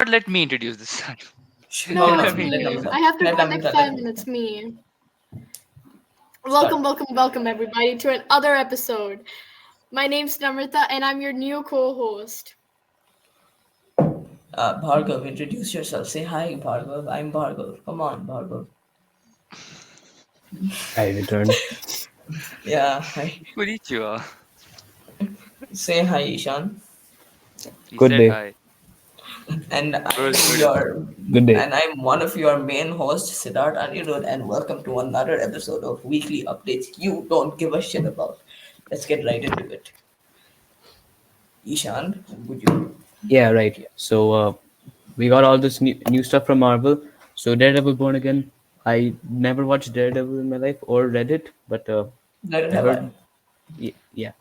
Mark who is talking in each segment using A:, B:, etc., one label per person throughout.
A: not let me introduce this time?
B: No,
C: No,
A: Let
C: it's
A: me
B: let
A: introduce
C: me.
B: him
A: it.
C: I have to
B: let
C: go
B: him
C: next
B: let
C: 5 minutes. Me. Welcome,
B: start.
C: welcome, welcome, everybody, to another episode. My name's Namrita, and I'm your new co-host.
B: Bhargav, introduce yourself. Say hi, Bhargav. I'm Bhargav. Come on, Bhargav.
D: I returned.
B: Yeah, hi.
A: Konnichiwa.
B: Say hi, Ishan.
A: He
D: Good
A: said
D: day.
A: hi.
B: And
A: Bro is
B: I'm
A: beautiful.
B: your
D: Good day.
B: and I'm one of your main hosts, Siddharth Anirudh, and welcome to another episode of Weekly Updates you don't give a shit about. Let's get right into it. Ishan, would you?
D: Yeah, right. So we got all this new stuff from Marvel. So Daredevil Born Again. I never watched Daredevil in my life or read it, but
B: Neither
D: I
B: have I.
D: heard. Yeah.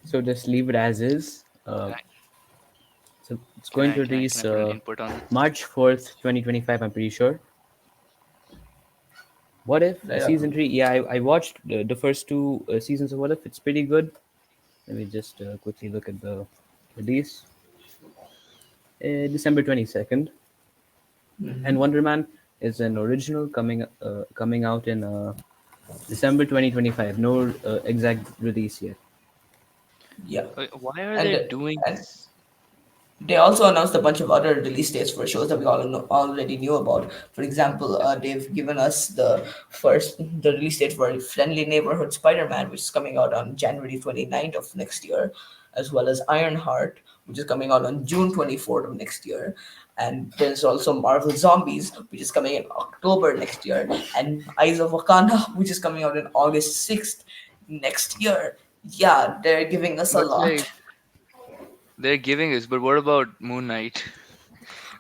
D: So just leave it as is.
A: Can I,
D: So it's going to
A: can I
D: release
A: put an input on this?
D: March 4th, 2025. I'm pretty sure. What If
B: Yeah.
D: season 3? Yeah, I watched the first two seasons of What If. It's pretty good. Let me just quickly look at the release. December 22nd. And Wonder Man is an original coming out in December 2025. No exact release yet.
B: Yeah.
A: Why are
B: And
A: they doing
B: and
A: this?
B: they also announced a bunch of other release dates for shows that we already knew about. For example, they've given us the release date for Friendly Neighborhood Spider-Man, which is coming out on January 29th of next year, as well as Ironheart, which is coming out on June 24th of next year. And there's also Marvel Zombies, which is coming in October next year, and Eyes of Wakanda, which is coming out in August 6th next year. Yeah, they're giving us a
A: But
B: lot.
A: like they're giving us, but what about Moon Knight?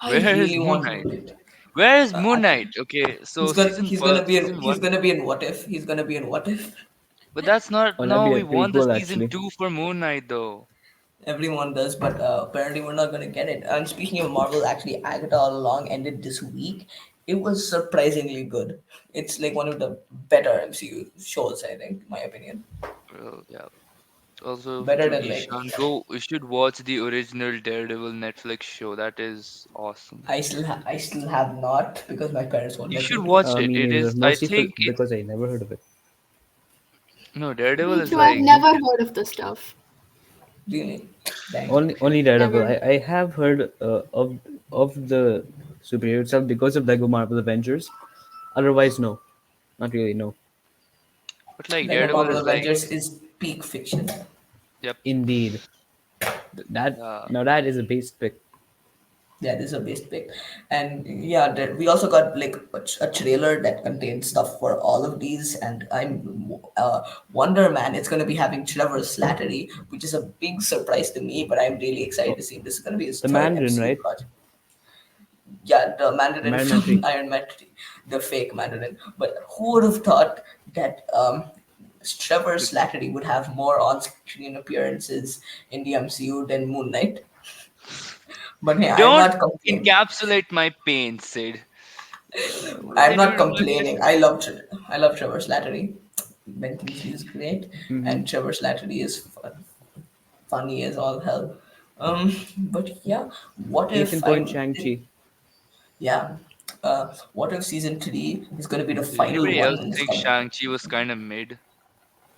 B: I
A: Where is
B: really
A: Moon
B: want to
A: Knight?
B: do it.
A: Where is
B: I
A: Moon Knight? Okay, so season
B: he's
A: one,
B: gonna be in What If. He's gonna be in What If.
A: but that's not.
D: Oh, that'd
A: No,
D: be a
A: we
D: pretty
A: won the
D: cool
A: season
D: actually.
A: two for Moon Knight though.
B: Everyone does, but apparently we're not gonna get it. And speaking of Marvel, actually, Agatha All Along ended this week. It was surprisingly good. It's like one of the better MCU shows, I think, in my opinion.
A: Well, yeah. Also,
B: Better
A: to
B: than like
A: Ishan, go. You should watch the original Daredevil Netflix show. That is awesome.
B: I still have not because my parents won't
A: You
B: let
A: should
B: me to.
A: watch it.
D: Me
A: It
D: neither.
A: is. I
D: Mostly
A: think it's
D: because I never heard of it.
A: no Daredevil
C: Me
A: is
C: too. I've
A: like
C: never heard of this stuff.
B: Really, dang.
D: Only Daredevil.
C: Never.
D: I have heard of the superhero itself because of Lego Marvel Avengers. Otherwise, no, not really. No.
A: but like
B: Lego
A: Daredevil
B: Marvel
A: is like
B: Avengers is peak fiction.
A: yep.
D: Indeed. That
A: Uh,
D: now that is a base pick.
B: Yeah, this is a best pick. And yeah, we also got like a trailer that contains stuff for all of these. And Wonder Man, it's going to be having Trevor Slattery, which is a big surprise to me, but I'm really excited
D: Oh,
B: to see. This is going to be his
D: the
B: third
D: Mandarin,
B: MCU
D: right?
B: project. Yeah, the
D: The
B: Mandarin
D: Mandarin
B: from
D: 3.
B: Iron Man 3, the fake Mandarin. But who would have thought that Trevor
A: the,
B: Slattery would have more on screen appearances in the MCU than Moon Knight? But hey, I'm
A: don't
B: not complaining.
A: encapsulate my pain, Sid. What
B: I'm
A: did you
B: not
A: do?
B: complaining. I love Trevor Slattery. Ben Kingsley is great,
D: Mm-hmm.
B: and Trevor Slattery is funny as all hell. But yeah, what
D: Case in
B: if
D: point, Shang-Chi.
B: yeah, what if season three is going to be the
A: Did
B: final
A: anybody else
B: one and it's
A: think
B: coming?
A: Shang-Chi was kind of mid?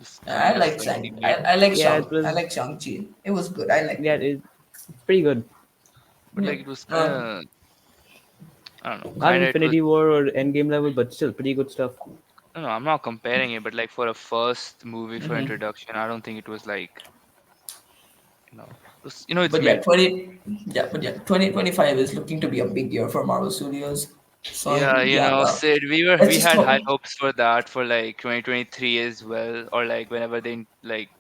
A: Just
B: I
A: kind of
B: like
A: slightly mid.
D: Yeah, it
B: I
D: was.
B: like Shang Chi. It was good. I liked
D: Yeah,
B: it.
D: it's pretty good.
A: But
B: Yeah.
A: like it was kind
B: Uh,
A: of, I don't know,
D: Not
A: kind of it was.
D: Infinity War or Endgame level, but still pretty good stuff.
A: No, I'm not comparing it, but like for a first movie for
B: mhm.
A: introduction, I don't think it was like, it's
B: But yeah,
A: mid.
B: 2025 is looking to be a big year for Marvel Studios. So
A: Yeah,
B: yeah,
A: Sid,
B: let's
A: we
B: just
A: had
B: talk.
A: high hopes for that for like 2023 as well, or like whenever they like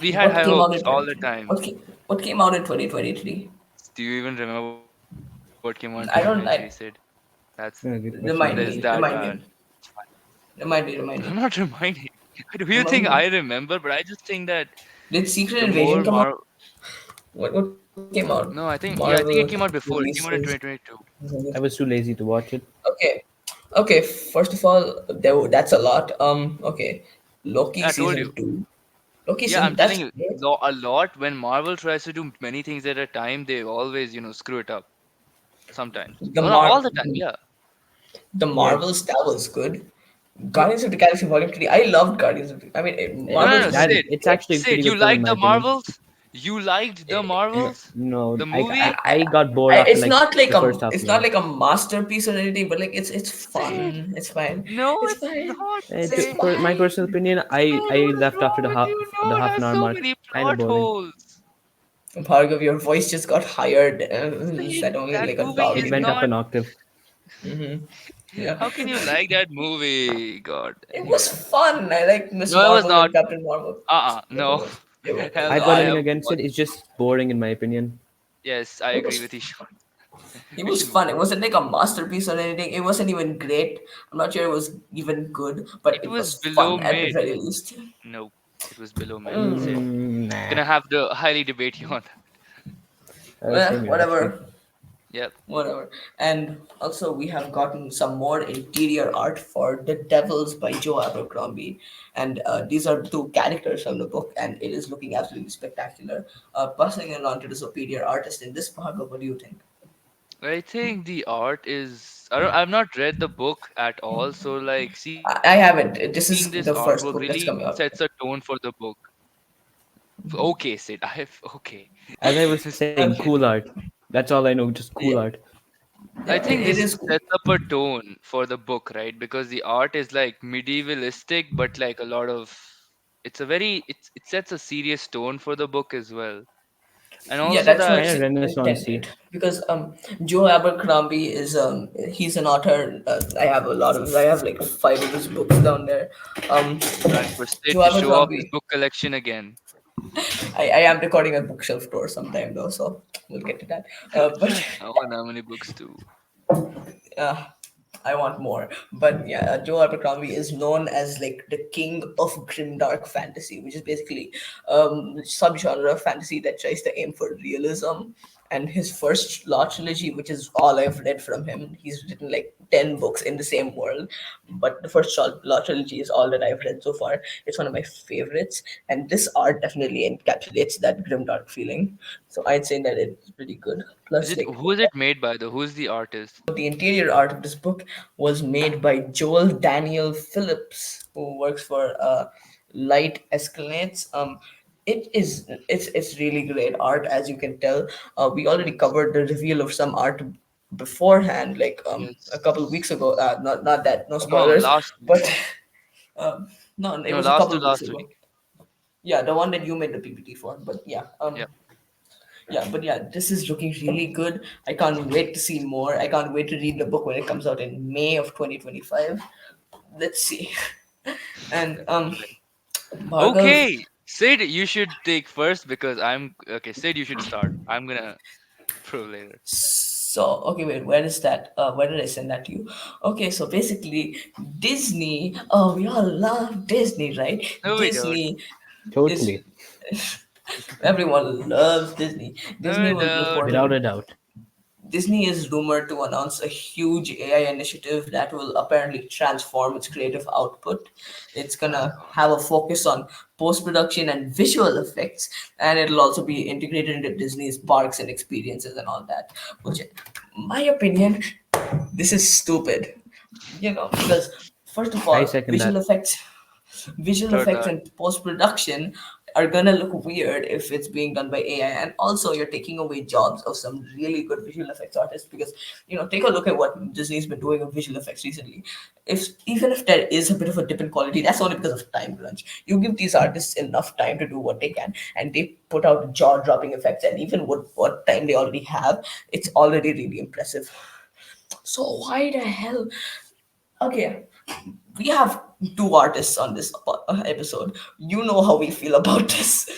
A: we had
B: What
A: high
B: came out
A: hopes
B: in
A: all the time.
B: what came out in 2023?
A: Do you even remember what came out in 2023, Sid?
B: I don't. I
A: That's
D: Good
A: that is
D: question.
B: remind
A: that
B: me.
A: bad.
B: Remind me.
A: It's fine.
B: Remind
A: I'm
B: me.
A: not reminding. Do you think
B: Remind
A: I
B: me.
A: remember? But I just think that
B: Did Secret
A: the
B: Invasion
A: more
B: come out?
A: Mar
B: What came out?
A: no, I think
B: Marvel
A: it came out before. It came out in
B: releases.
A: 2022.
D: I was too lazy to watch it.
B: Okay. Okay. First of all, that's a lot. Okay. Loki
A: Yeah, I told
B: season
A: you.
B: two. Loki
A: Yeah, I'm
B: season.
A: telling
B: That's
A: you,
B: great.
A: a lot when Marvel tries to do many things at a time, they always, screw it up. sometimes.
B: The
A: Well, not all
B: Mar
A: the time. Yeah.
B: the
D: Yes.
B: Marvels, that was good. Guardians of the Galaxy Volume 3. I loved Guardians of the, I mean,
A: No, no,
B: Marvel's
A: no,
D: That
B: been
A: Sid.
D: it's
B: great.
D: actually a
A: Sid,
D: pretty
A: you
D: good film in
A: liked
D: my
A: the
D: opinion.
A: Marvels? You liked the
D: No,
A: Marvels?
D: no,
A: The movie?
D: I got bored after like the first half
B: It's
D: an
B: not
D: hour.
B: like a masterpiece or anything, but like it's
A: Sid.
B: fun. It's fine.
A: No,
B: It's
A: it's
B: fine.
A: not,
B: It's
A: Sid.
D: For my
B: fine.
D: personal opinion,
A: Sid,
D: I
A: what is
D: left after
A: wrong with you? No,
D: the
A: it
D: half an
A: has
D: hour
A: so
D: mark.
A: many
D: Kind of
A: plot
D: boring.
A: holes.
B: Bhargav, your voice just got higher.
A: Sid,
B: That only
A: that
B: like a
A: movie
B: dog
D: It
A: is
B: in
D: went
B: you.
D: up
A: not.
D: an octave.
B: Yeah.
A: How can you like that movie? God.
B: It was
A: Anyway.
B: fun. I like Miss
A: No, it was
B: Marvel
A: not.
B: and Captain Marvel. It
A: No.
B: was. It was.
A: Hell
D: I've
A: no.
D: got
A: I
D: nothing
A: have
D: against it.
A: watched.
D: It's just boring in my opinion.
A: Yes, I
B: It
A: agree with
B: was.
A: you.
B: It
A: We
B: was
A: should move
B: fun. It
A: on.
B: wasn't like a masterpiece or anything. It wasn't even great. I'm not sure it was even good, but
A: It
B: it
A: was
B: was
A: below
B: fun at the
A: mid.
B: very least.
A: No, it was below mid. Sid.
B: Mm,
D: Nah.
A: Gonna have to highly debate you on that.
D: Same here actually.
B: whatever.
A: Yep.
B: Whatever. And also, we have gotten some more interior art for The Devils by Joe Abercrombie. And these are two characters from the book, and it is looking absolutely spectacular. Passing it on to the superior artist in this part, what do you think?
A: I think the art is. I've not read the book at all, so like seeing this
B: I haven't.
A: artwork
B: This
A: really
B: is the
A: sets
B: first
A: a
B: book that's
A: tone
B: coming
A: for
B: out.
A: the book. Okay, Sid. I have okay.
D: As I was saying,
B: Okay.
D: cool art. That's all I know. Just cool
B: Yeah,
D: art.
A: I
B: yeah,
A: think
B: it
A: this
B: is cool.
A: sets up a tone for the book, right? Because the art is like medievalistic, but like a lot of. It sets a serious tone for the book as well, and
B: Yeah,
A: also
B: that's
A: that.
B: what
D: Kind
B: it's
D: of Renaissance-y.
B: intended. Because Joe Abercrombie is he's an author. I have like five of his books down there. Um,
A: Time for Sid
B: Joe
A: to show off his
B: Abercrombie.
A: book collection again.
B: I am recording a bookshelf tour sometime though, so we'll get to that. But
A: I want how many books too.
B: uh, I want more. But yeah, Joe Abercrombie is known as like the king of grimdark fantasy, which is basically subgenre of fantasy that tries to aim for realism. And his first law trilogy, which is all I've read from him, he's written like 10 books in the same world. But the first law trilogy is all that I've read so far. It's one of my favorites, and this art definitely encapsulates that grimdark feeling. So I'd say that it's pretty good.
A: Is
B: Plus,
A: it
B: like
A: who is it made by though? Who's the artist?
B: the interior art of this book was made by Joel Daniel Phillips, who works for Light Escalates. It's really great art, as you can tell. We already
A: Yes.
B: covered the reveal of some art beforehand, like a couple of
A: Yes.
B: weeks ago. Not that, no
A: No,
B: spoilers,
A: last week.
B: but um, no, it
A: No,
B: was a couple of weeks
A: last
B: ago.
A: week.
B: Yeah, the one that you made the PPT for. But yeah,
A: Yeah.
B: but yeah, this is looking really good. I can't wait to see more. I can't wait to read the book when it comes out in May of 2025. Let's see. And
A: Right.
B: Bhargav.
A: Okay. Sid, you should take first because I'm okay. Sid, you should start. I'm gonna prove later.
B: So okay, wait, where is that? Where did I send that to you? Okay, so basically, Disney. Oh, we all love Disney, right?
A: No, we don't.
B: Disney is
D: Totally.
B: everyone loves Disney.
A: No,
B: Disney
A: we
B: was
A: don't.
D: Without
B: reported
D: a doubt.
B: Disney is rumored to announce a huge AI initiative that will apparently transform its creative output. It's
A: Oh
B: gonna
A: God.
B: have a focus on post production and visual effects, and it'll also be integrated into Disney's parks and experiences and all that. Which, my opinion, this is stupid. Because first of
D: I
B: all,
D: second that.
B: visual
A: Third
B: effects
A: that.
B: and post production are gonna look weird if it's being done by AI. And also, you're taking away jobs of some really good visual effects artists because take a look at what Disney's been doing with visual effects recently. If even if there is a bit of a dip in quality, that's only because of time crunch. You give these artists enough time to do what they can, and they put out jaw-dropping effects. And even with what time they already have, it's already really impressive. So why the hell? Okay, we have two artists on this episode. You know how we feel about this.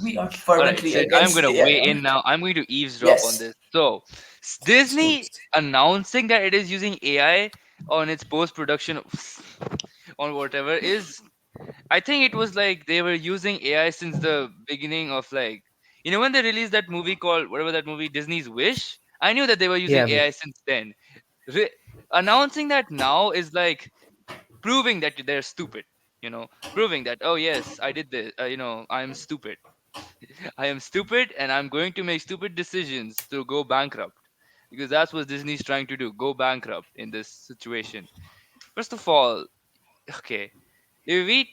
B: We are
A: All right,
B: fervently
A: Sid, I'm
B: against
A: gonna
B: AI
A: weigh in
B: art.
A: now. I'm going to eavesdrop on
B: Yes.
A: this. So, Disney announcing that it is using AI on its post production on whatever is. I think it was like they were using AI since the beginning of like when they released that movie called whatever that movie Disney's Wish. I knew that they were using
D: Yeah,
A: AI since then. Re- Announcing that now is like proving that they're stupid. Proving that oh yes I did this. I'm stupid. I am stupid and I'm going to make stupid decisions to go bankrupt. because that's what Disney's trying to do, go bankrupt in this situation. First of all, okay, if we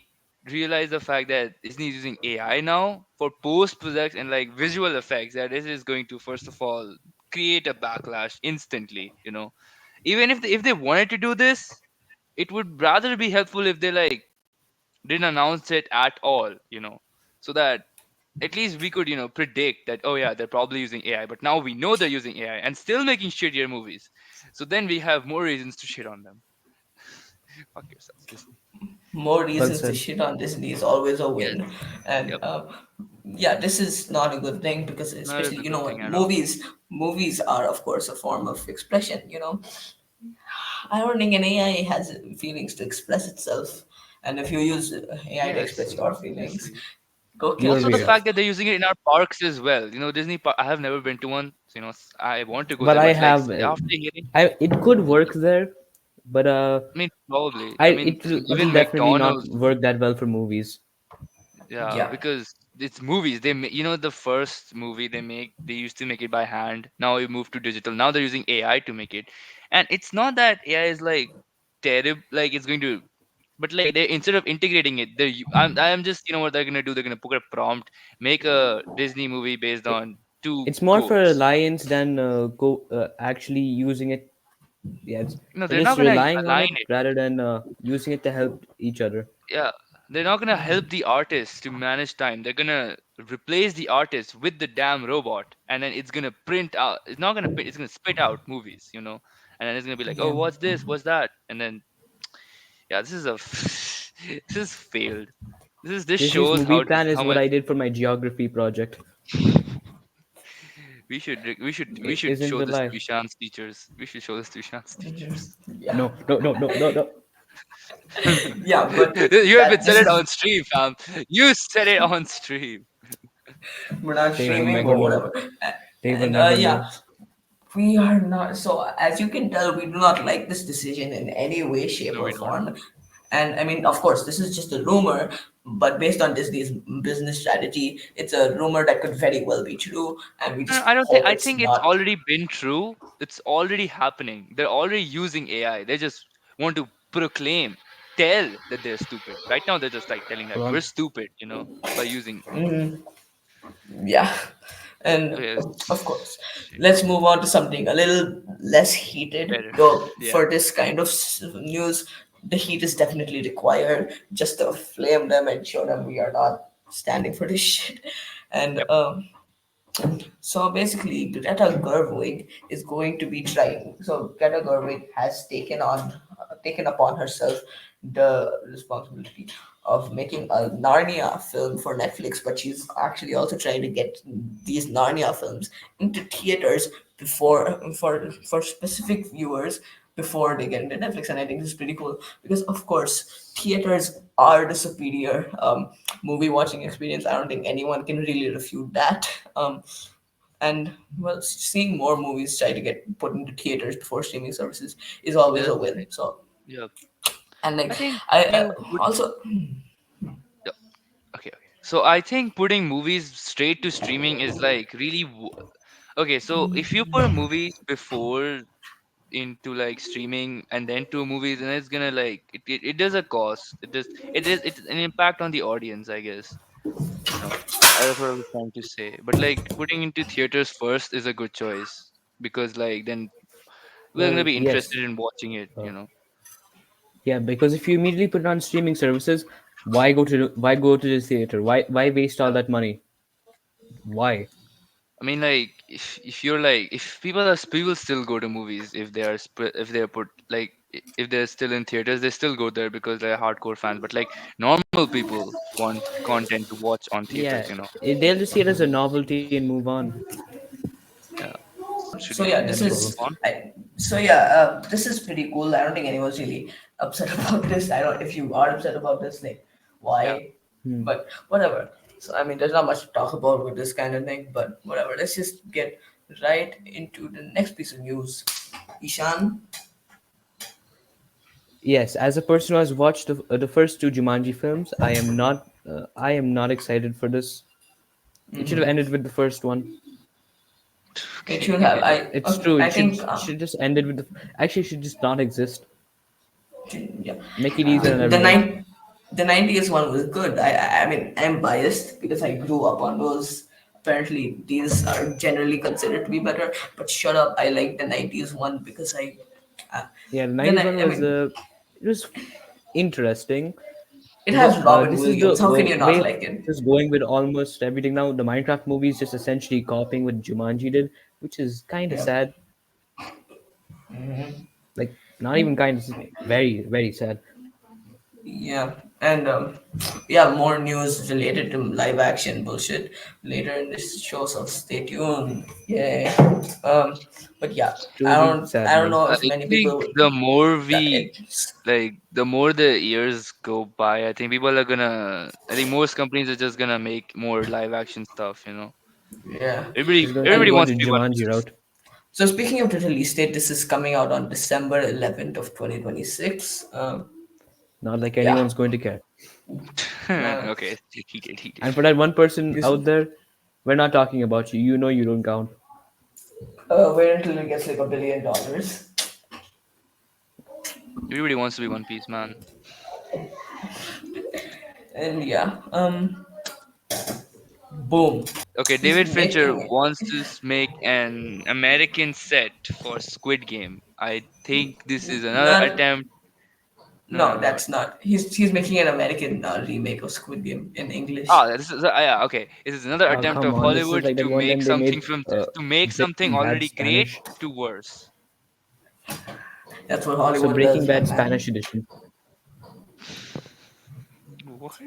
A: realize the fact that Disney is using AI now for post production and like visual effects, that this is going to first of all create a backlash instantly. Even if they wanted to do this, it would rather be helpful if they like didn't announce it at all. So that at least we could predict that, oh yeah, they're probably using AI, but now we know they're using AI and still making shittier movies. So then we have more reasons to shit on them. Fuck yourselves, Disney.
B: More
D: Well
B: reasons to
D: said.
B: shit on Disney is always a
A: Yes.
B: win. And
A: Yep.
B: yeah, this is not a good thing because
A: Not a
B: especially
A: good thing
B: what
A: at all.
B: movies are of course a form of expression. I don't think an AI has feelings to express itself, and if you use AI to express
A: Yes,
B: your feelings,
A: obviously.
B: go kill
D: You're
A: Also, the
D: weird.
A: fact
B: yourself.
A: that they're using it in our parks as well. Disney. I have never been to one. So, I want to go
D: But
A: there,
D: I
A: but like
D: have,
A: after hearing,
D: it could work there, but
A: I mean, probably.
D: I
A: I mean,
D: it'll
A: even
D: definitely not
A: McDonald's.
D: work that well for movies.
A: Yeah,
B: Yeah.
A: because it's movies. The first movie they used to make it by hand. Now we moved to digital. Now they're using AI to make it, and it's not that AI is like terrible, like it's going to, but like they instead of integrating it, I'm just what they're gonna do. They're gonna put a prompt, make a Disney movie based
D: It,
A: on two
D: it's more for
A: goats.
D: reliance than actually using it. Yeah, they're
A: They're
D: just
A: not gonna
D: relying on
A: align
D: it
A: it.
D: rather than using it to help each other.
A: Yeah, they're not gonna help the artist to manage time. They're gonna replace the artist with the damn robot, and then it's gonna print out. It's not gonna print. It's gonna spit out movies. And then it's gonna be like, oh,
B: Yeah.
A: what's this? What's that? And then yeah, this is a this is failed. This
D: Disney's
A: shows
D: movie
A: how
D: plan is
A: how
D: what
A: much
D: I did for my geography project.
A: we should
D: Isn't
A: show
D: real
A: this to
D: life.
A: Ishan's teachers. We should show this to Ishan's teachers.
B: Yeah.
D: No, no, no, no, no, no.
B: Yeah, but
A: You have been
B: that
A: said
B: this
A: it
B: is
A: on stream, fam. You said it on stream.
B: we're not
D: They will
B: streaming,
D: never
B: but
D: know.
B: whatever.
D: They will
B: And
D: never
B: yeah,
D: know.
B: we are not. So as you can tell, we do not like this decision in any way, shape,
A: No,
B: or
A: we don't.
B: form. And I mean, of course, this is just a rumor, but based on Disney's business strategy, it's a rumor that could very well be true, and we
A: No, no,
B: just
A: I don't think.
B: hope
A: I
B: it's
A: think it's
B: not.
A: already been true. It's already happening. They're already using AI. They just want to proclaim, tell that they're stupid. Right now, they're just like telling that
D: Hold
A: we're
D: on.
A: stupid. By using.
B: Yeah. And
A: Okay,
B: of course, let's move on to something a little less heated.
A: better.
B: Though
A: Yeah.
B: for this kind of news, the heat is definitely required just to flame them and show them we are not standing for this shit. And
A: Yep.
B: so basically, Greta Gerwig is going to be trying. So Greta Gerwig has taken upon herself the responsibility of making a Narnia film for Netflix, but she's actually also trying to get these Narnia films into theaters before for specific viewers before they get into Netflix, and I think this is pretty cool because, of course, theaters are the superior movie watching experience. I don't think anyone can really refute that. And well, seeing more movies try to get put into theaters before streaming services is always a
A: That's
B: win.
A: right.
B: So,
A: Yeah.
B: and like
A: I think
B: I
A: you put.
B: also
A: Yeah. Okay. Okay. So I think putting movies straight to streaming is like really. Okay. So if you put movies before into like streaming and then to movies, then it's gonna like it does a cost. It's an impact on the audience, I guess. you know that's what I was trying to say, but like putting into theaters first is a good choice, because like then we're gonna
D: Well,
A: be
D: yes.
A: interested in watching it
D: Uh,
A: you know
D: yeah, because if you immediately put it on streaming services, why go to the theater? Why waste all
A: Yeah.
D: that money? Why?
A: I mean, like, if you're like, if people still go to movies if they are if they're put like, if they're still in theaters, they still go there because they're hardcore fans, but like normal people want content to watch on
D: Yeah,
A: theaters.
D: they'll just see it as a novelty and move on.
A: Yeah. Should
B: so
A: we
B: yeah,
D: End of
A: move
D: problem.
A: on?
B: this is pretty cool. I don't think anyone's really upset about this. I don't if you are upset about this, like
A: Yeah.
B: why, but whatever. So I mean, there's not much to talk about with this kind of thing, but whatever. Let's just get right into the next piece of news. Ishan.
D: Yes, as a person who has watched the first two Jumanji films, I am not excited for this. It should have ended with the first one.
B: It should have.
A: Okay.
D: It's true.
B: I
D: It should
B: think
D: should just end it with the. Actually, it should just not exist.
B: yeah.
D: Make it easier on
B: The
D: everyone.
B: nine the 90s one was good. I mean, I'm biased because I grew up on those. Apparently, these are generally considered to be better. But shut up, I like the 90s one because uh,
D: Yeah, the
B: then
D: 90s one
B: I
D: was
B: mean,
D: it was interesting.
B: it has Robin
D: This is the
B: Williams. How can you not
D: way
B: like it?
D: it's going with almost everything now. The Minecraft movie is just essentially copying what Jumanji did, which is kind of
B: Yeah.
D: sad. Like not even kind of very very sad.
B: Yeah, and yeah, more news related to live action bullshit later in this show, so stay tuned. Yeah. But yeah,
D: Truly
B: I
D: sad,
B: don't
D: man.
B: know
A: I
B: if many
A: think
B: people.
A: the more
B: That
A: we like, the more the years go by, I think people are gonna. I think most companies are just gonna make more live action stuff.
B: yeah,
D: Just gonna keep
A: Everybody
B: and
D: going
A: wants
D: to
A: to be One
D: Jumanji
A: Piece.
D: route.
B: so speaking of the release date, this is coming out on December 11th of 2026.
D: Not like
B: Yeah,
D: anyone's going to care.
B: uh,
A: Okay, he did.
D: And for that one person
B: this
D: out there, we're not talking about you. You know you don't count.
B: wait until it gets like $1 billion.
A: Everybody wants to be One Piece, man.
B: And yeah, boom,
A: Okay,
B: he's
A: David Fincher
B: making it.
A: wants to make an American set for Squid Game. I think this is another
B: None.
A: attempt. No, no,
B: No,
A: no.
B: that's not. He's making an American remake of Squid Game in English.
A: Ah, this is yeah. Okay, this is another
D: Oh,
A: attempt
D: come
A: of
D: on. This is
A: Hollywood
D: like that
A: to
D: one
A: make
D: time they made
A: something
D: Bad
A: already great
D: Spanish.
A: to worse.
B: That's what
D: So
B: Hollywood
D: Breaking
B: does,
D: Bad
B: young man.
D: Spanish edition.
A: What?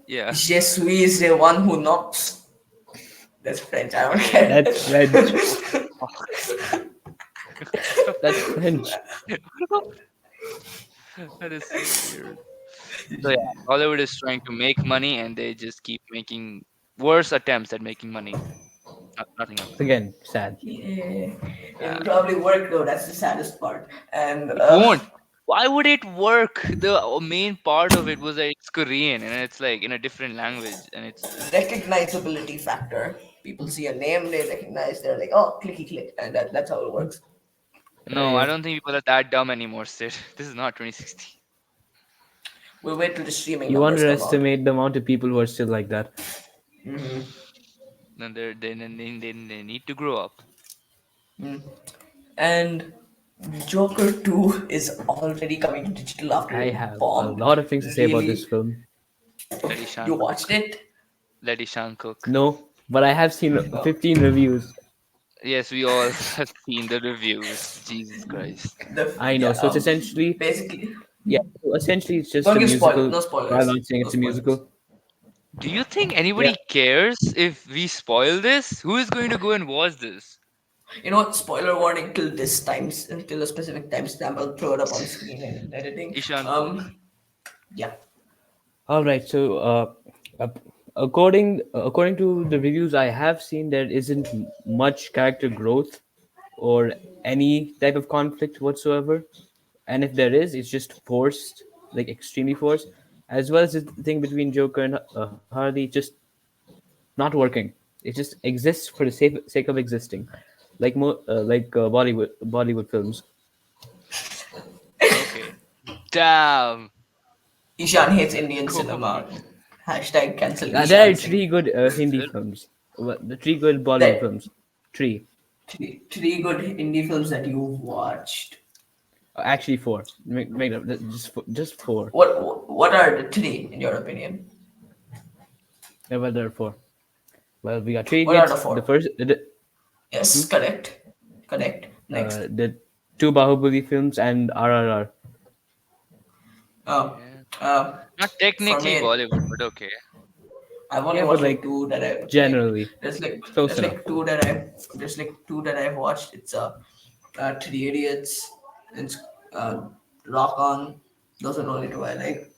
A: Yeah.
B: Je suis the one who knocks. That's French. I don't care.
D: That's French.
A: Oh, fuck.
D: That's French.
A: That is so weird. So yeah, Hollywood is trying to make money, and they just keep making worse attempts at making money. Nothing else.
D: Again, sad.
B: Yeah.
A: Yeah.
B: It'll probably work though. That's the saddest part. And
A: It won't. Why would it work? The main part of it was that it's Korean and it's like in a different language, and it's
B: recognizability factor. People see a name, they recognize. They're like, oh, clicky click, and that's how it works.
A: no. I
D: Yeah.
A: don't think people are that dumb anymore, Sid. This is not 2016.
B: We'll wait till the streaming
D: You
B: numbers come out.
D: underestimate the amount of people who are still like that.
A: No, they need to grow up.
B: And Joker 2 is already coming to digital after
D: I
B: it
D: have a
B: bombed.
D: lot of things to say about this
B: Really?
D: film.
A: Let
B: You
A: Ishan
B: watched
A: cook.
B: it?
A: Let Ishan cook.
D: No, but I have seen
B: No.
D: 15 reviews.
A: Yes, we all have seen the reviews. Jesus Christ.
D: I know.
B: Yeah,
D: So it's essentially,
B: basically,
D: yeah, so essentially it's just
B: don't
D: a
B: give
D: musical.
B: no
D: Well, I'm
B: spoilers.
D: not saying
B: No
D: it's a
B: spoilers.
D: musical.
A: Do you think
D: Yeah,
A: anybody cares if we spoil this? Who is going to go and watch this?
B: You know what? Spoiler warning till this times until a specific timestamp. I'll throw it up on screen in editing.
A: Ishan cook.
B: Yeah.
D: all right. So, according to the reviews I have seen, there isn't much character growth or any type of conflict whatsoever. And if there is, it's just forced, like extremely forced. As well as the thing between Joker and Harley, just not working. It just exists for the sake of existing, like Bollywood films.
A: Okay. Damn.
B: Ishan hates Indian
A: Cold.
B: cinema. Hashtag cancel
D: There
B: Ishan
D: are
B: Singh.
D: three good Hindi
A: Sir.
D: films. The three good Bollywood
B: That
D: films. Three.
B: three good indie films that you've watched.
D: Actually, four. Make just four.
B: What are the three in your opinion?
D: Yeah, well, there are four. Well, we got Three
B: What are
D: Idiots.
B: the
D: The
B: four?
D: first,
B: Yes, correct. Correct. Next.
D: the two Bahubali films and RRR.
B: Uh,
A: Yeah.
B: uh,
A: Not
B: for
A: technically
B: me,
A: Bollywood, but okay.
B: I've only
D: Yeah, but
B: watched like
D: like
B: two that I like.
D: generally close
B: There's
D: enough.
B: like two that I there's like two that I've watched. It's Three Idiots and uh, Rock On. Those are the only two I like.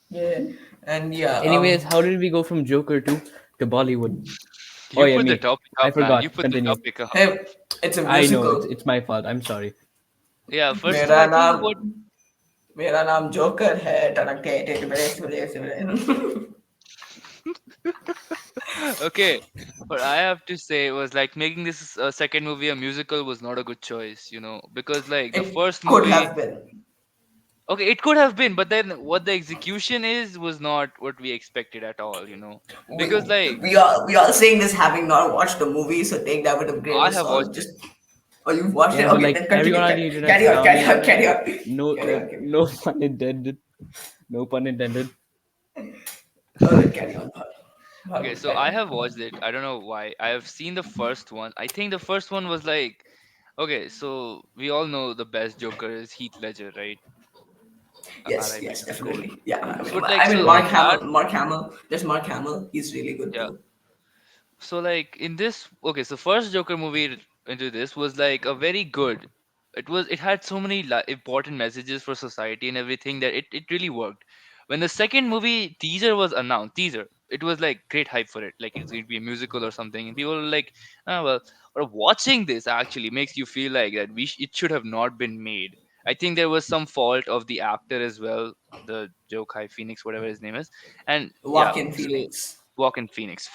B: Yeah, and yeah.
D: Anyways, how did we go from Joker to Bollywood? Oh
A: You
D: yeah,
A: put the
D: me.
A: topic
D: I
A: up, man. You
D: forgot.
A: put the
D: Continue.
A: topic up.
B: Hey, it's a
D: I know
B: musical.
D: it's my fault. I'm sorry.
A: Yeah, first of all,
B: मेरा
A: I think
B: नाम
A: what
B: मेरा नाम joker है टनक टे टे टे टे टे टे।
A: Okay, what I have to say was like making this second movie a musical was not a good choice, because like the
B: It
A: first
B: could
A: movie,
B: have been.
A: okay, it could have been, but then what the execution is was not what we expected at all,
B: We
A: because like
B: we all saying this having not watched the movie, so take that with a grain
A: I
B: of
A: have
B: salt.
A: watched it.
B: Just oh, you've watched it.
D: Yeah, but
B: Okay,
D: like
B: then
D: everyone
B: continue.
D: on the internet
B: Carry on.
D: found
B: Carry
D: it.
B: on. Carry on.
D: No,
B: Carry on. Carry on.
D: no pun intended. No pun intended.
B: All right, carry on.
A: Okay,
B: Bhargav,
A: so
B: carry
A: I
B: on.
A: have watched it. I don't know why. I have seen the first one. I think the first one was like, okay, so we all know the best Joker is Heath Ledger, right?
B: Yes,
A: R.I.P.
B: yes,
A: to the goat.
B: definitely. Yeah, I mean,
A: But like,
B: I mean,
A: so
B: Mark
A: in that,
B: Hamill. Mark Hamill. There's Mark Hamill. He's really good
A: yeah.
B: too.
A: So like in this, okay, so first Joker movie into this was like a very good. It had so many important messages for society and everything that it really worked. When the second movie teaser was announced, it was like great hype for it, like it's going to be a musical or something, and people were like, oh well. Or watching this actually makes you feel like that it should have not been made. I think there was some fault of the actor as well, the Jokai Phoenix, whatever his name is, and yeah,
B: Walk-in
A: so
B: Phoenix.
A: Walk in Phoenix.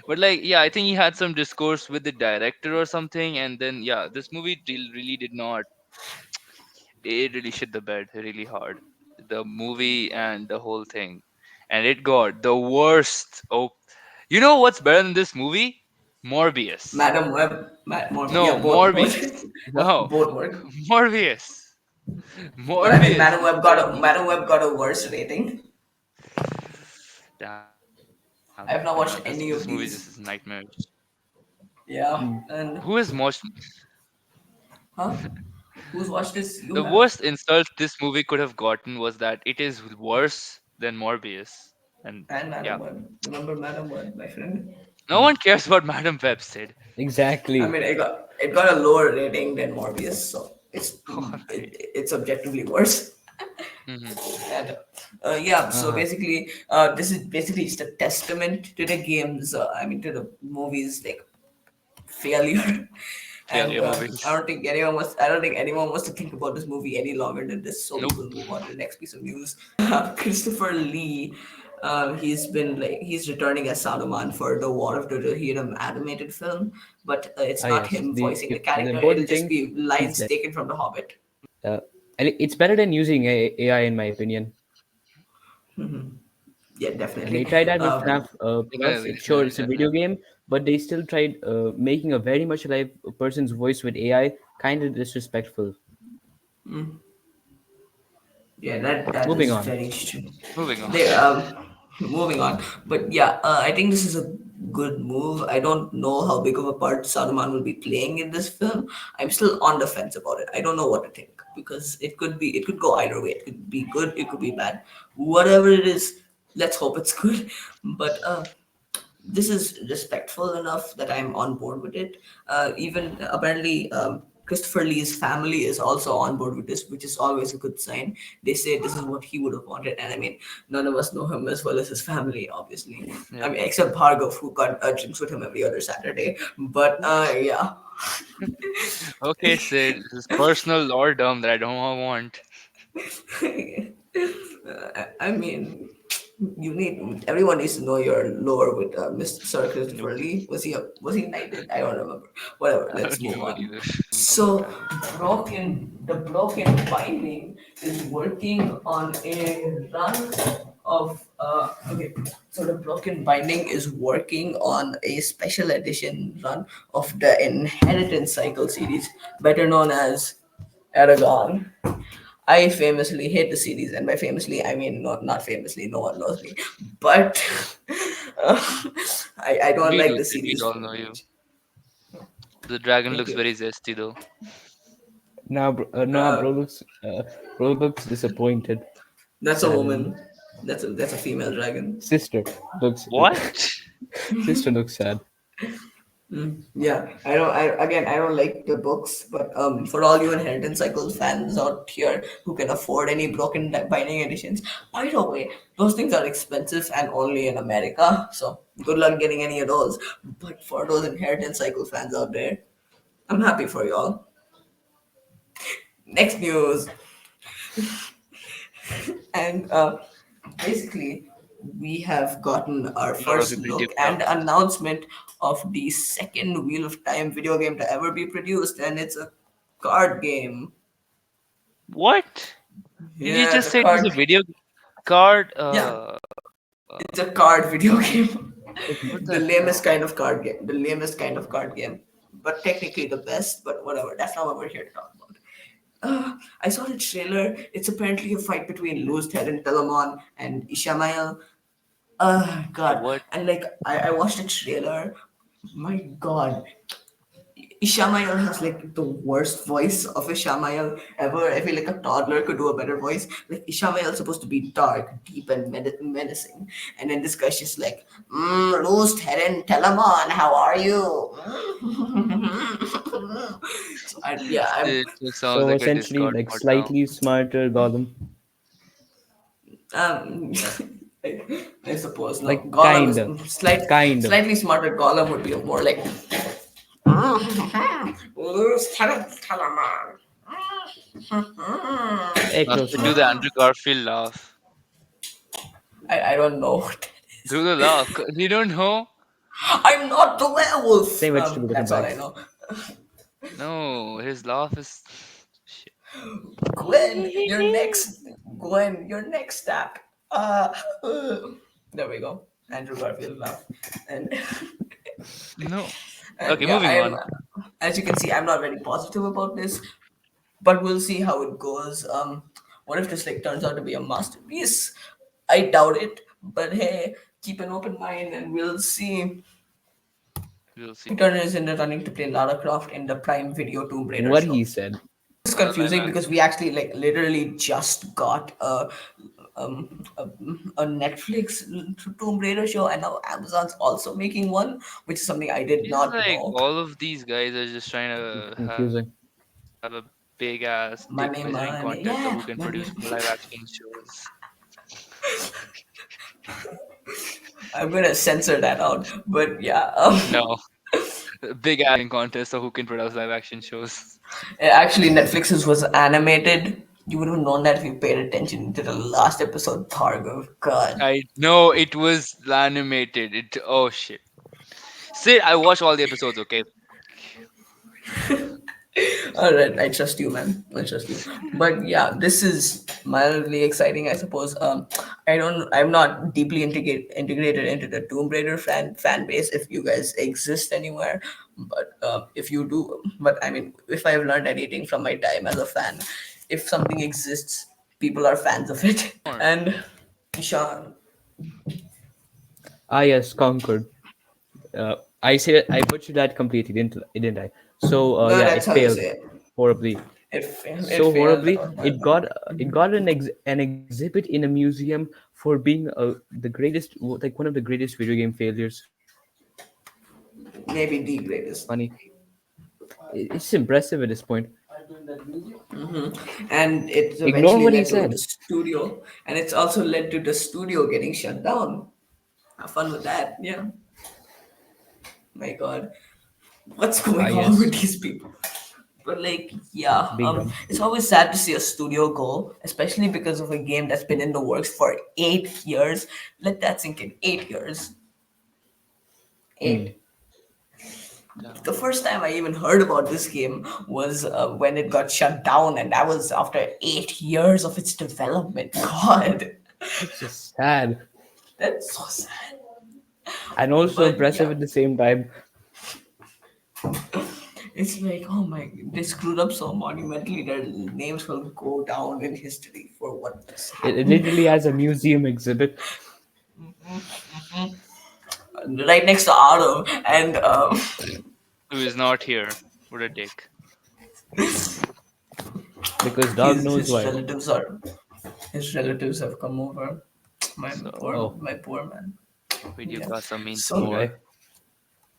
A: But like, yeah, I think he had some discourse with the director or something, and then yeah, this movie really did not. It really shit the bed really hard. The movie and the whole thing, and it got the worst. Oh, you know what's better than this movie? Morbius.
B: Madam Web. Yeah,
A: No,
B: both
A: Morbius.
D: What?
A: No,
B: both work.
A: Morbius.
B: But I mean,
A: Morbius is better than this
B: Madam Web
A: movie.
B: got a worse rating.
A: Damn, this
B: I have
A: movie
B: not
A: just
B: watched
A: is
B: any of
A: nightmarish.
B: these.
A: Who
B: Yeah,
A: is most?
B: and huh? Who's watched
A: The
B: this? You
A: worst
B: have.
A: insult this movie could have gotten was that it is worse than Morbius. And
B: And
A: yeah,
B: Madam Web. Remember Madam Web, my friend?
A: no one cares what Madam Web said.
B: I
D: Exactly.
B: mean, it got a lower rating than Morbius, so
A: Alright.
B: it's objectively worse.
A: Hmm.
B: And yeah, so
D: Uh-huh.
B: basically, this is basically just a testament to the games. I mean, to the movies like failure. And
A: Failure movies.
B: I don't think anyone wants to think about this movie any longer than this. So we
A: Nope.
B: will move on to the next piece of news. Christopher Lee, he's returning as Saruman for the War of the Rohirrim animated film, but it's
D: Ah,
B: not
D: yes.
B: him voicing the
D: The
B: character. It'll
D: important
B: just
D: thing,
B: be
D: he's
B: lines
D: dead.
B: taken from The Hobbit.
D: And it's better than using AI, in my opinion.
B: Yeah,
D: And they
B: definitely.
D: tried that with
B: Um,
D: FNAF Plus.
A: Definitely,
D: It's sure
A: definitely,
D: it's a video
A: definitely.
D: game, but they still tried making a very much alive person's voice with AI. Kind of disrespectful.
B: Yeah, that
D: Moving
B: is
D: on.
B: very true.
A: Moving on.
B: They moving on, but yeah, I think this is a good move. I don't know how big of a part Saruman will be playing in this film. I'm still on the fence about it. I don't know what to think because it could go either way. It could be good, it could be bad. Whatever it is, let's hope it's good. But this is respectful enough that I'm on board with it. Even apparently, Christopher Lee's family is also on board with this, which is always a good sign. They say this is what he would have wanted, and I mean, none of us know him as well as his family, obviously. I
A: Yep.
B: mean, except Bhargav, who got drinks with him every other Saturday. But yeah.
A: Okay, Sid. This is personal lordom that I don't want.
B: I mean, everyone needs to know your lore with Mr. Sir
A: Nope.
B: Christopher Lee. Was he knighted? I don't remember. Whatever.
A: I
B: Let's
A: don't
B: move
A: remember
B: on.
A: either. I'm not
B: So
A: traveling.
B: the broken binding is working on a run of okay. So the broken binding is working on a special edition run of the Inheritance Cycle series, better known as Aragon. I famously hate the series, and by famously I mean not famously. No one knows me, but uh, I don't
A: We
B: like
A: do,
B: the
A: Sid. We
B: series
A: all
B: very
A: know you.
B: much.
A: The dragon
B: Thank
A: looks
B: you.
A: very zesty though.
D: Now, bro looks disappointed,
B: That's a
D: saddened.
B: woman. That's a female dragon.
D: Sister looks
A: What?
D: sister looks sad.
B: Yeah, I don't like the books, but for all you Inheritance Cycle fans out here who can afford any broken binding editions, by the way, those things are expensive and only in America. So good luck getting any of those. But for those Inheritance Cycle fans out there, I'm happy for y'all. Next news, and basically, we have gotten our
A: A lot of
B: first
A: people
B: look
A: duped
B: and
A: out.
B: announcement of the second Wheel of Time video game to ever be produced, and it's a card game.
A: What? Did you
B: Yeah,
A: just
B: the
A: say it was a
B: card.
A: video card?
B: Yeah, it's a card video game.
A: What
B: The
A: the
B: lamest
A: hell?
B: kind of card game. The lamest kind of card game. But technically the best, but whatever. That's not what we're here to talk about. I saw the trailer. It's apparently a fight between Luz Terran Telamon and Ishamael. God.
A: What?
B: And like, I watched the trailer. My God. Ishamael has like the worst voice of Ishamael ever. I feel like a toddler could do a better voice. Like Ishamael is supposed to be dark, deep, and menacing, and then this guy's just like, Luz Terran Telamon, how are you? So
A: It just sounds
D: So
A: like a
D: essentially,
A: Discord
D: like
A: bot now.
D: slightly smarter Gollum,
B: um, I, I suppose no.
D: like
B: Gollum is
D: kinda, kind of.
B: slightly smarter. Gollum would be more like Luz Terran Telamon.
A: Not
D: Close
A: to do
D: enough.
A: the Andrew Garfield laugh.
B: I don't know what that is.
A: Do the laugh. You don't know?
B: I'm not the werewolf.
D: Same vegetable, different
B: That's all
D: bag.
B: I know.
A: No, his laugh is. Shit.
B: Gwen, your next. Gwen, your next step. Uh, there we go. Andrew Garfield laugh. And,
A: No.
B: and
A: Okay,
B: yeah,
A: moving
B: I'm.
A: on.
B: As you can see, I'm not very positive about this, but we'll see how it goes. What if this like turns out to be a masterpiece? I doubt it, but hey, keep an open mind, and we'll see.
A: We'll see.
B: Turner is in the running to play Lara Croft in the Prime Video Tomb Raider
D: What
B: show.
D: he said.
B: It's
A: Another live
B: confusing because
A: action.
B: we actually like literally just got a Netflix Tomb Raider show, and now Amazon's also making one, which is something I did
A: It's
B: not
A: like
B: know.
A: all of these guys are just trying to have a
D: Confusing.
A: big ass dick
B: Money,
A: measuring
B: money,
A: contest of
B: yeah,
A: who can
B: money.
A: produce more live action shows.
B: I'm gonna censor that out, but yeah.
A: No, big ass contest of who can produce live action shows.
B: Actually, Netflix's was animated. You would have known that if you paid attention to the last episode, Bhargav. God.
A: I know it was animated. It oh shit. Sid, I watched all the episodes. Okay,
B: All right, I trust you, man. I trust you. But yeah, this is mildly exciting, I suppose. I'm not deeply integrated into the Tomb Raider fan base. If you guys exist anywhere, but if you do, but I mean, if I've learned anything from my time as a fan, if something exists, people are fans of it.
A: more.
B: And Sean,
D: Ah, yes, conquered. I said I butchered that completely, didn't I? So
B: no,
D: yeah,
B: that's
D: it
B: how you
D: failed
B: say it.
D: horribly.
B: It
D: So
B: failed.
D: horribly, it got an exhibit in a museum for being the greatest, like one of the greatest video game failures.
B: Maybe the
D: Funny.
B: greatest.
D: It's impressive at this point.
B: And it's
D: Ignore
B: eventually
D: what he
B: led to
D: said.
B: the studio, and it's also led to the studio getting shut down. Have fun with that. Yeah. My God, what's
D: Ah,
B: going on
D: yes,
B: with these people? But like, yeah,
D: being dumb.
B: it's always sad to see a studio go, especially because of a game that's been in the works for 8 years. Let that sink in. 8 years.
D: Hmm.
B: Eight. The first time I even heard about this game was when it got shut down, and that was after 8 years of its development. God,
D: It's just sad
B: that's so sad.
D: and also
B: But
D: impressive
B: yeah,
D: at the same time.
B: it's like, oh my, they screwed up so monumentally. Their names will go down in history for what just
D: It
B: happened.
D: literally has a museum exhibit
B: Right next to Adam, and
A: Who is not here? What a dick.
D: because dog
B: his
D: knows
B: his
D: why.
B: relatives are his relatives have come over.
A: So
D: Oh,
B: My poor man.
A: video
B: Yeah.
A: casa means
B: So,
D: poor
A: more.
D: guy.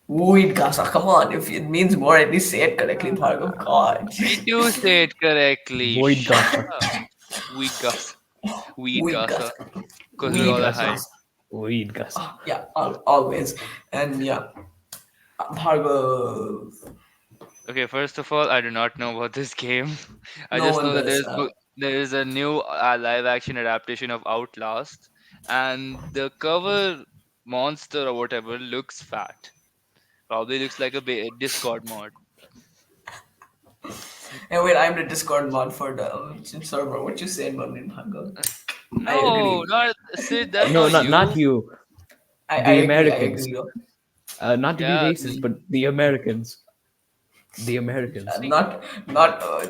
B: Weed Gasa, come on. If it means more, at least say it correctly, Bhargav. God.
A: I do say it correctly.
D: Void
A: Shut
D: Gasa.
A: up. Weed gasa. Weed
B: Weed
A: gasa.
B: Gasa.
A: Because we're
B: Weed
A: all
D: Gasa.
A: high.
B: Gasa.
D: Void Gasa.
B: Yeah, always. And yeah, Bhargav.
A: Okay, first of all, I do not know about this game. I
B: No
A: just
B: one
A: know that
B: does.
A: there is a new live action adaptation of Outlast, and the cover monster or whatever looks fat. Probably looks like a Discord mod.
B: And wait, I'm the Discord mod for the server. What you saying, Mamin Bhargav? I
A: No,
B: agree.
A: not Sid. That's
D: No,
A: not
D: not
A: you.
D: you.
B: I
D: The
B: agree. I
D: Americans.
B: agree. Though.
D: Not to be
A: Yeah,
D: racist, but the Americans. The Americans.
A: see,
B: Not.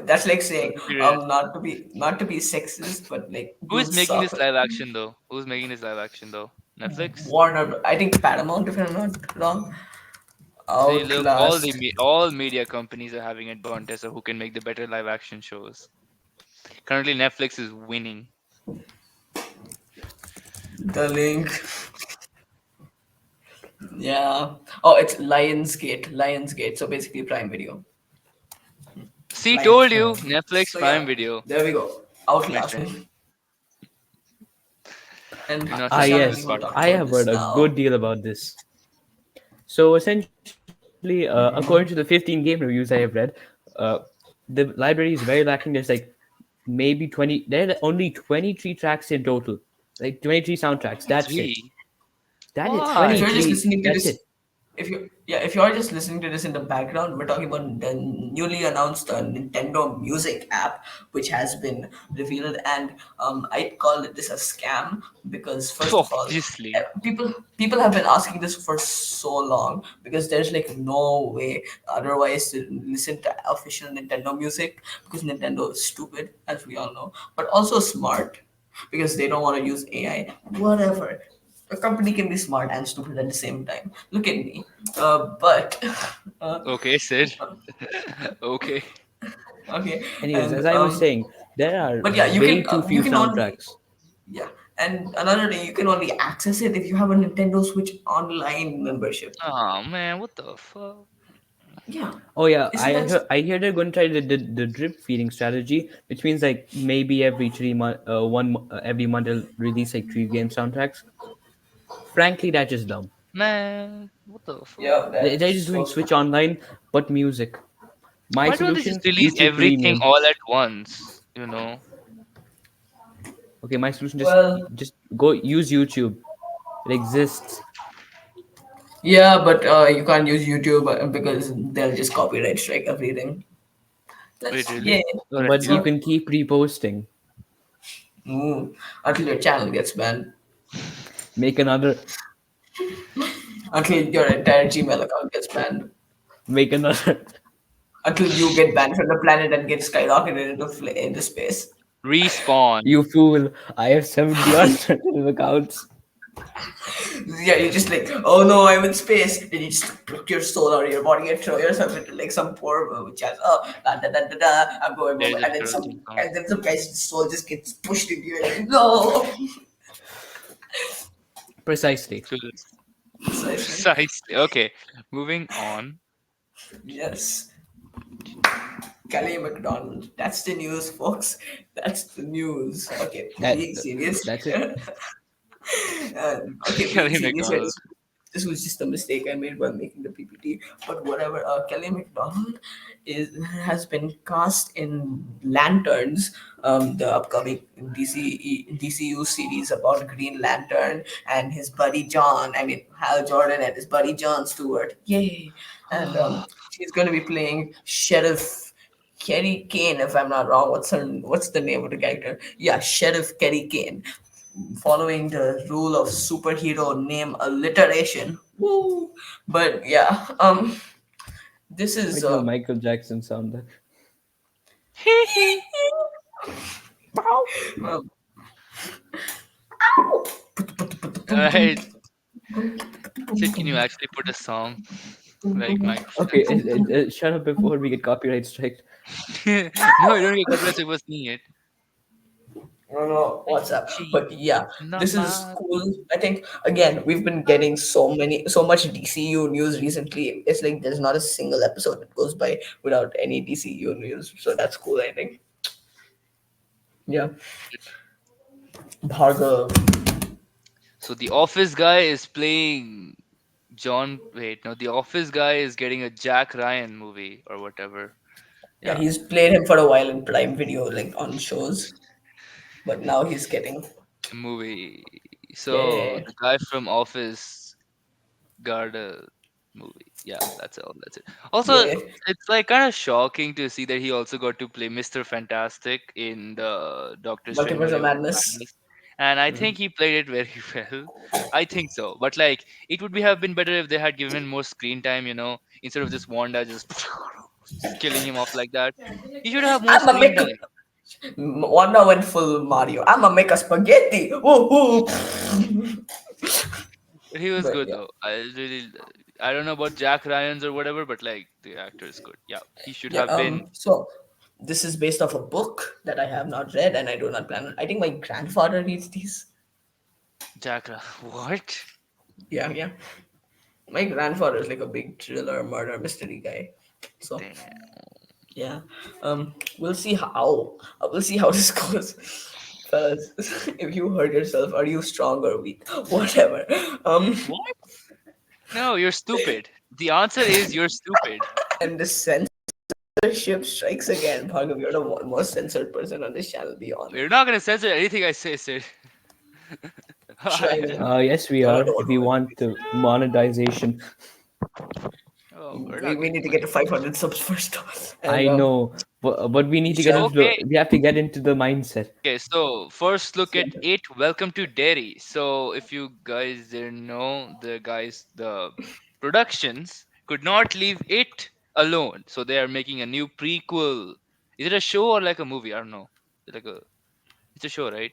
B: That's like saying
A: accurate.
B: not to be sexist, but like
A: Who
B: you
A: is making
B: suck.
A: this live action though? Who's making this live action though? Netflix.
B: Warner. I think Paramount, if I'm not wrong.
A: See, look,
B: Outlast.
A: all media companies are having a contest of who can make the better live action shows. Currently, Netflix is winning.
B: The link. Yeah. Oh, it's Lionsgate. Lionsgate. So basically, Prime Video.
A: See,
B: Lions.
A: told you, Netflix
B: So
A: Prime
B: yeah,
A: Video.
B: there we go. Outlast.
A: Admission.
B: And
A: Do not
D: Ah,
A: listen to
B: Prashant,
A: this
B: we
D: yes.
B: will
A: part.
B: talk
D: I
B: about
D: have
B: this
D: heard a
B: now.
D: good deal about this. So essentially, according to the 15 game reviews I have read, uh, the library is very lacking. There's like maybe 20, there are only 23 tracks in total. Like 23 soundtracks. That's it.
A: 23.
D: That is
B: If you're
A: Why?
B: just
D: 23.
B: listening to
D: That's
B: this,
D: it.
B: if you're just listening to this in the background, we're talking about the newly announced Nintendo Music app, which has been revealed, and I'd call this a scam because first of all,
A: Obviously.
B: people have been asking this for so long because there's like no way otherwise to listen to official Nintendo music because Nintendo is stupid, as we all know, but also smart because they don't want to use AI. Whatever. A company can be smart and stupid at the same time. Look at me. But uh,
A: Okay, Sid. Okay.
B: okay,
D: Anyways,
B: and
D: as I was saying, there are
B: but yeah,
D: way too
B: you
D: few
B: can only
D: soundtracks.
B: yeah, and another thing you can only access it if you have a Nintendo Switch Online membership.
A: Oh man, what the fuck?
B: Yeah,
D: Oh yeah,
B: isn't that
D: I hear they're going to try the drip feeding strategy, which means like maybe every 3 month, every month they'll release like 3 game soundtracks. Frankly, that's just dumb.
A: Man, what the fuck?
B: yeah?
D: They're just
B: That's
D: doing
B: so
D: Switch
B: stupid.
D: Online, but music. My
A: Why don't they just
D: solution:
A: release
D: YouTube
A: everything
D: Premium.
A: all at once? You know?
D: Okay, my solution:
B: Well,
D: just go use YouTube. It exists,
B: yeah, but you can't use YouTube because they'll just copyright strike everything.
A: Wait,
B: Let's
A: really?
B: yeah.
A: Oh,
D: but you
A: really?
B: So
D: can keep reposting.
B: until your channel gets banned,
D: Make another,
B: until your entire Gmail account gets banned.
D: make another.
B: Until you get banned from the planet and get skyrocketed into space.
A: Respawn.
D: You fool! I have 70 alternative accounts.
B: Yeah, you're just like, oh no, I'm in space. Then you just pluck your soul out of your body and throw yourself into like some poor which has da, da, da, da, da, I'm going
A: There's
B: over,
A: a turtle song.
B: and then some guy's soul just gets pushed into you. Like, no,
D: Precisely.
A: To this.
B: precisely.
A: Precisely. Okay, moving on.
B: Yes, Kelly McDonald. That's the news, folks. That's the news. Okay,
D: That
B: being serious.
D: that's it.
B: Okay, being
A: Kelly
B: serious here,
A: McDonald.
B: this was just a mistake I made while making the PPT. But whatever, Kelly McDonald has been cast in Lanterns, the upcoming DCU series about Green Lantern and his buddy John. I mean Hal Jordan and his buddy John Stewart. Yay! And she's going to be playing Sheriff Kerry Kane, if I'm not wrong. What's the name of the character? Yeah, Sheriff Kerry Kane. Following the rule of superhero name alliteration. Woo! But yeah, this
D: Why
B: is
D: do a Michael Jackson sound that?
A: Hee hee.
B: um,
A: Alright. Sid, can you actually put a song like Michael
D: Okay,
A: Jackson?
D: shut up before we get copyright striked.
A: No, you don't get copyright for seeing it.
B: I don't know what's up,
A: She
B: but yeah,
A: is not
B: this is
A: my.
B: cool. I think again we've been getting so much DCU news recently. It's like there's not a single episode that goes by without any DCU news, so that's cool. I think. Yeah, Bhargav.
A: So the office guy is playing John. Wait, no, the office guy is getting a Jack Ryan movie or whatever.
B: Yeah,
A: Yeah,
B: he's played him for a while in Prime Video, like on shows, but now he's getting
A: a movie. So
B: Yeah.
A: the guy from Office got a movie. Yeah, that's all. That's it. Also,
B: Yeah.
A: it's like kind of shocking to see that he also got to play Mr. Fantastic in the Doctor Strange
B: Multiverse of
A: Multiverse of
B: Madness.
A: Madness, and I think he played it very well. I think so, but like it would be have been better if they had given more screen time. Instead of just Wanda just killing him off like that. He should have more
B: I'm a
A: screen
B: make
A: time.
B: Wanda went full Mario. I'm a make a spaghetti. Woo woo.
A: He was
B: But
A: good
B: yeah,
A: though. I don't know about Jack Ryan's or whatever, but like the actor is good. Yeah, he should
B: yeah.
A: have been
B: So this is based off a book that I have not read, and I do not plan on. I think my grandfather reads these.
A: Jack. What?
B: Yeah, yeah. My grandfather is like a big thriller, murder, mystery guy. So
A: Damn.
B: yeah, we'll see how this goes, fellas. If you hurt yourself, are you strong or weak? Whatever. Um,
A: What? No, you're stupid. The answer is you're stupid.
B: and the censorship strikes again. Bhargav, you're the most censored person on this channel. Be
A: You're
B: honest.
A: not gonna censor anything I say, Sid.
B: Try then.
D: Yes, we
B: No, no,
D: are. If
B: don't
D: we
B: do it.
D: want the monetization,
A: Oh, we're
B: We,
A: not
B: we
A: getting
B: need to get
A: money.
B: to 500 subs first, and
D: I know, but we need to get
B: shall
D: into the.
A: Okay,
D: We have to get into the mindset.
A: okay. So first look at it. Welcome to Derry. So if you guys didn't know, the productions could not leave it alone. So they are making a new prequel. Is it a show or like a movie? I don't know. It's a show, right?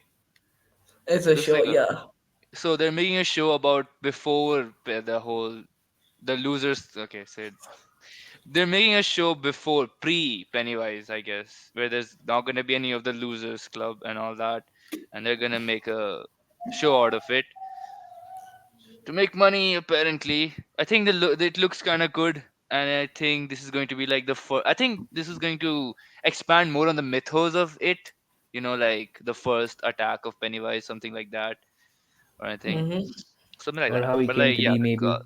B: it's
A: It
B: a
A: looks
B: show.
A: like a.
B: Yeah.
A: So they're making a show about before the losers. Okay, so they're making a show before pre Pennywise, I guess, where there's not gonna be any of the losers club and all that, and they're gonna make a show out of it to make money. Apparently, I think it looks kind of good, and I think this is going to be like the first. I think this is going to expand more on the mythos of it. Like the first attack of Pennywise, something like that, or I think
B: Mm-hmm.
A: something like
D: Or
A: that.
D: how he
A: But
D: came
A: like,
D: to
A: yeah,
D: be, maybe.
A: no,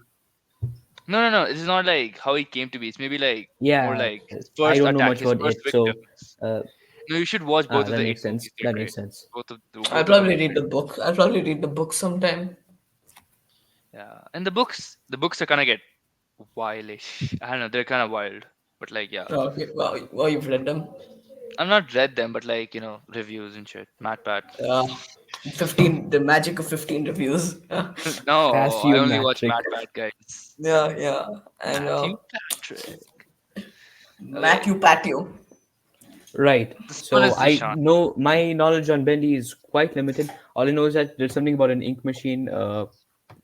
A: no, no. It's not like how he came to be. It's maybe like more
D: Yeah,
A: like his
D: I
A: first
D: don't know
A: attack,
D: much
A: his
D: about
A: first
D: it, so
A: victims.
D: uh,
A: No, you should watch both of
D: that
A: the eight
D: makes sense.
A: movies. They're
D: That
A: great.
D: makes sense.
B: I'll
A: Both of them
B: probably
A: are
B: read
A: great.
B: the book. I'll probably read the book sometime.
A: Yeah, and the books are kind of get wildish. I don't know. They're kind of wild, but like, yeah,
B: Okay. Wow, you've read them.
A: I've not read them, but like, reviews and shit. Matt Pat.
B: Uh, 15, the magic of 15 reviews.
A: No, I only watch
D: Patriomatric.
A: Matt Pat guys.
B: Yeah, yeah. And
A: Matthew Patrick. Okay,
B: Matthew Patio.
D: Right.
A: this one
D: So
A: is
D: I
A: Dushan.
D: know my knowledge on Bendy is quite limited. All I know is that there's something about an ink machine.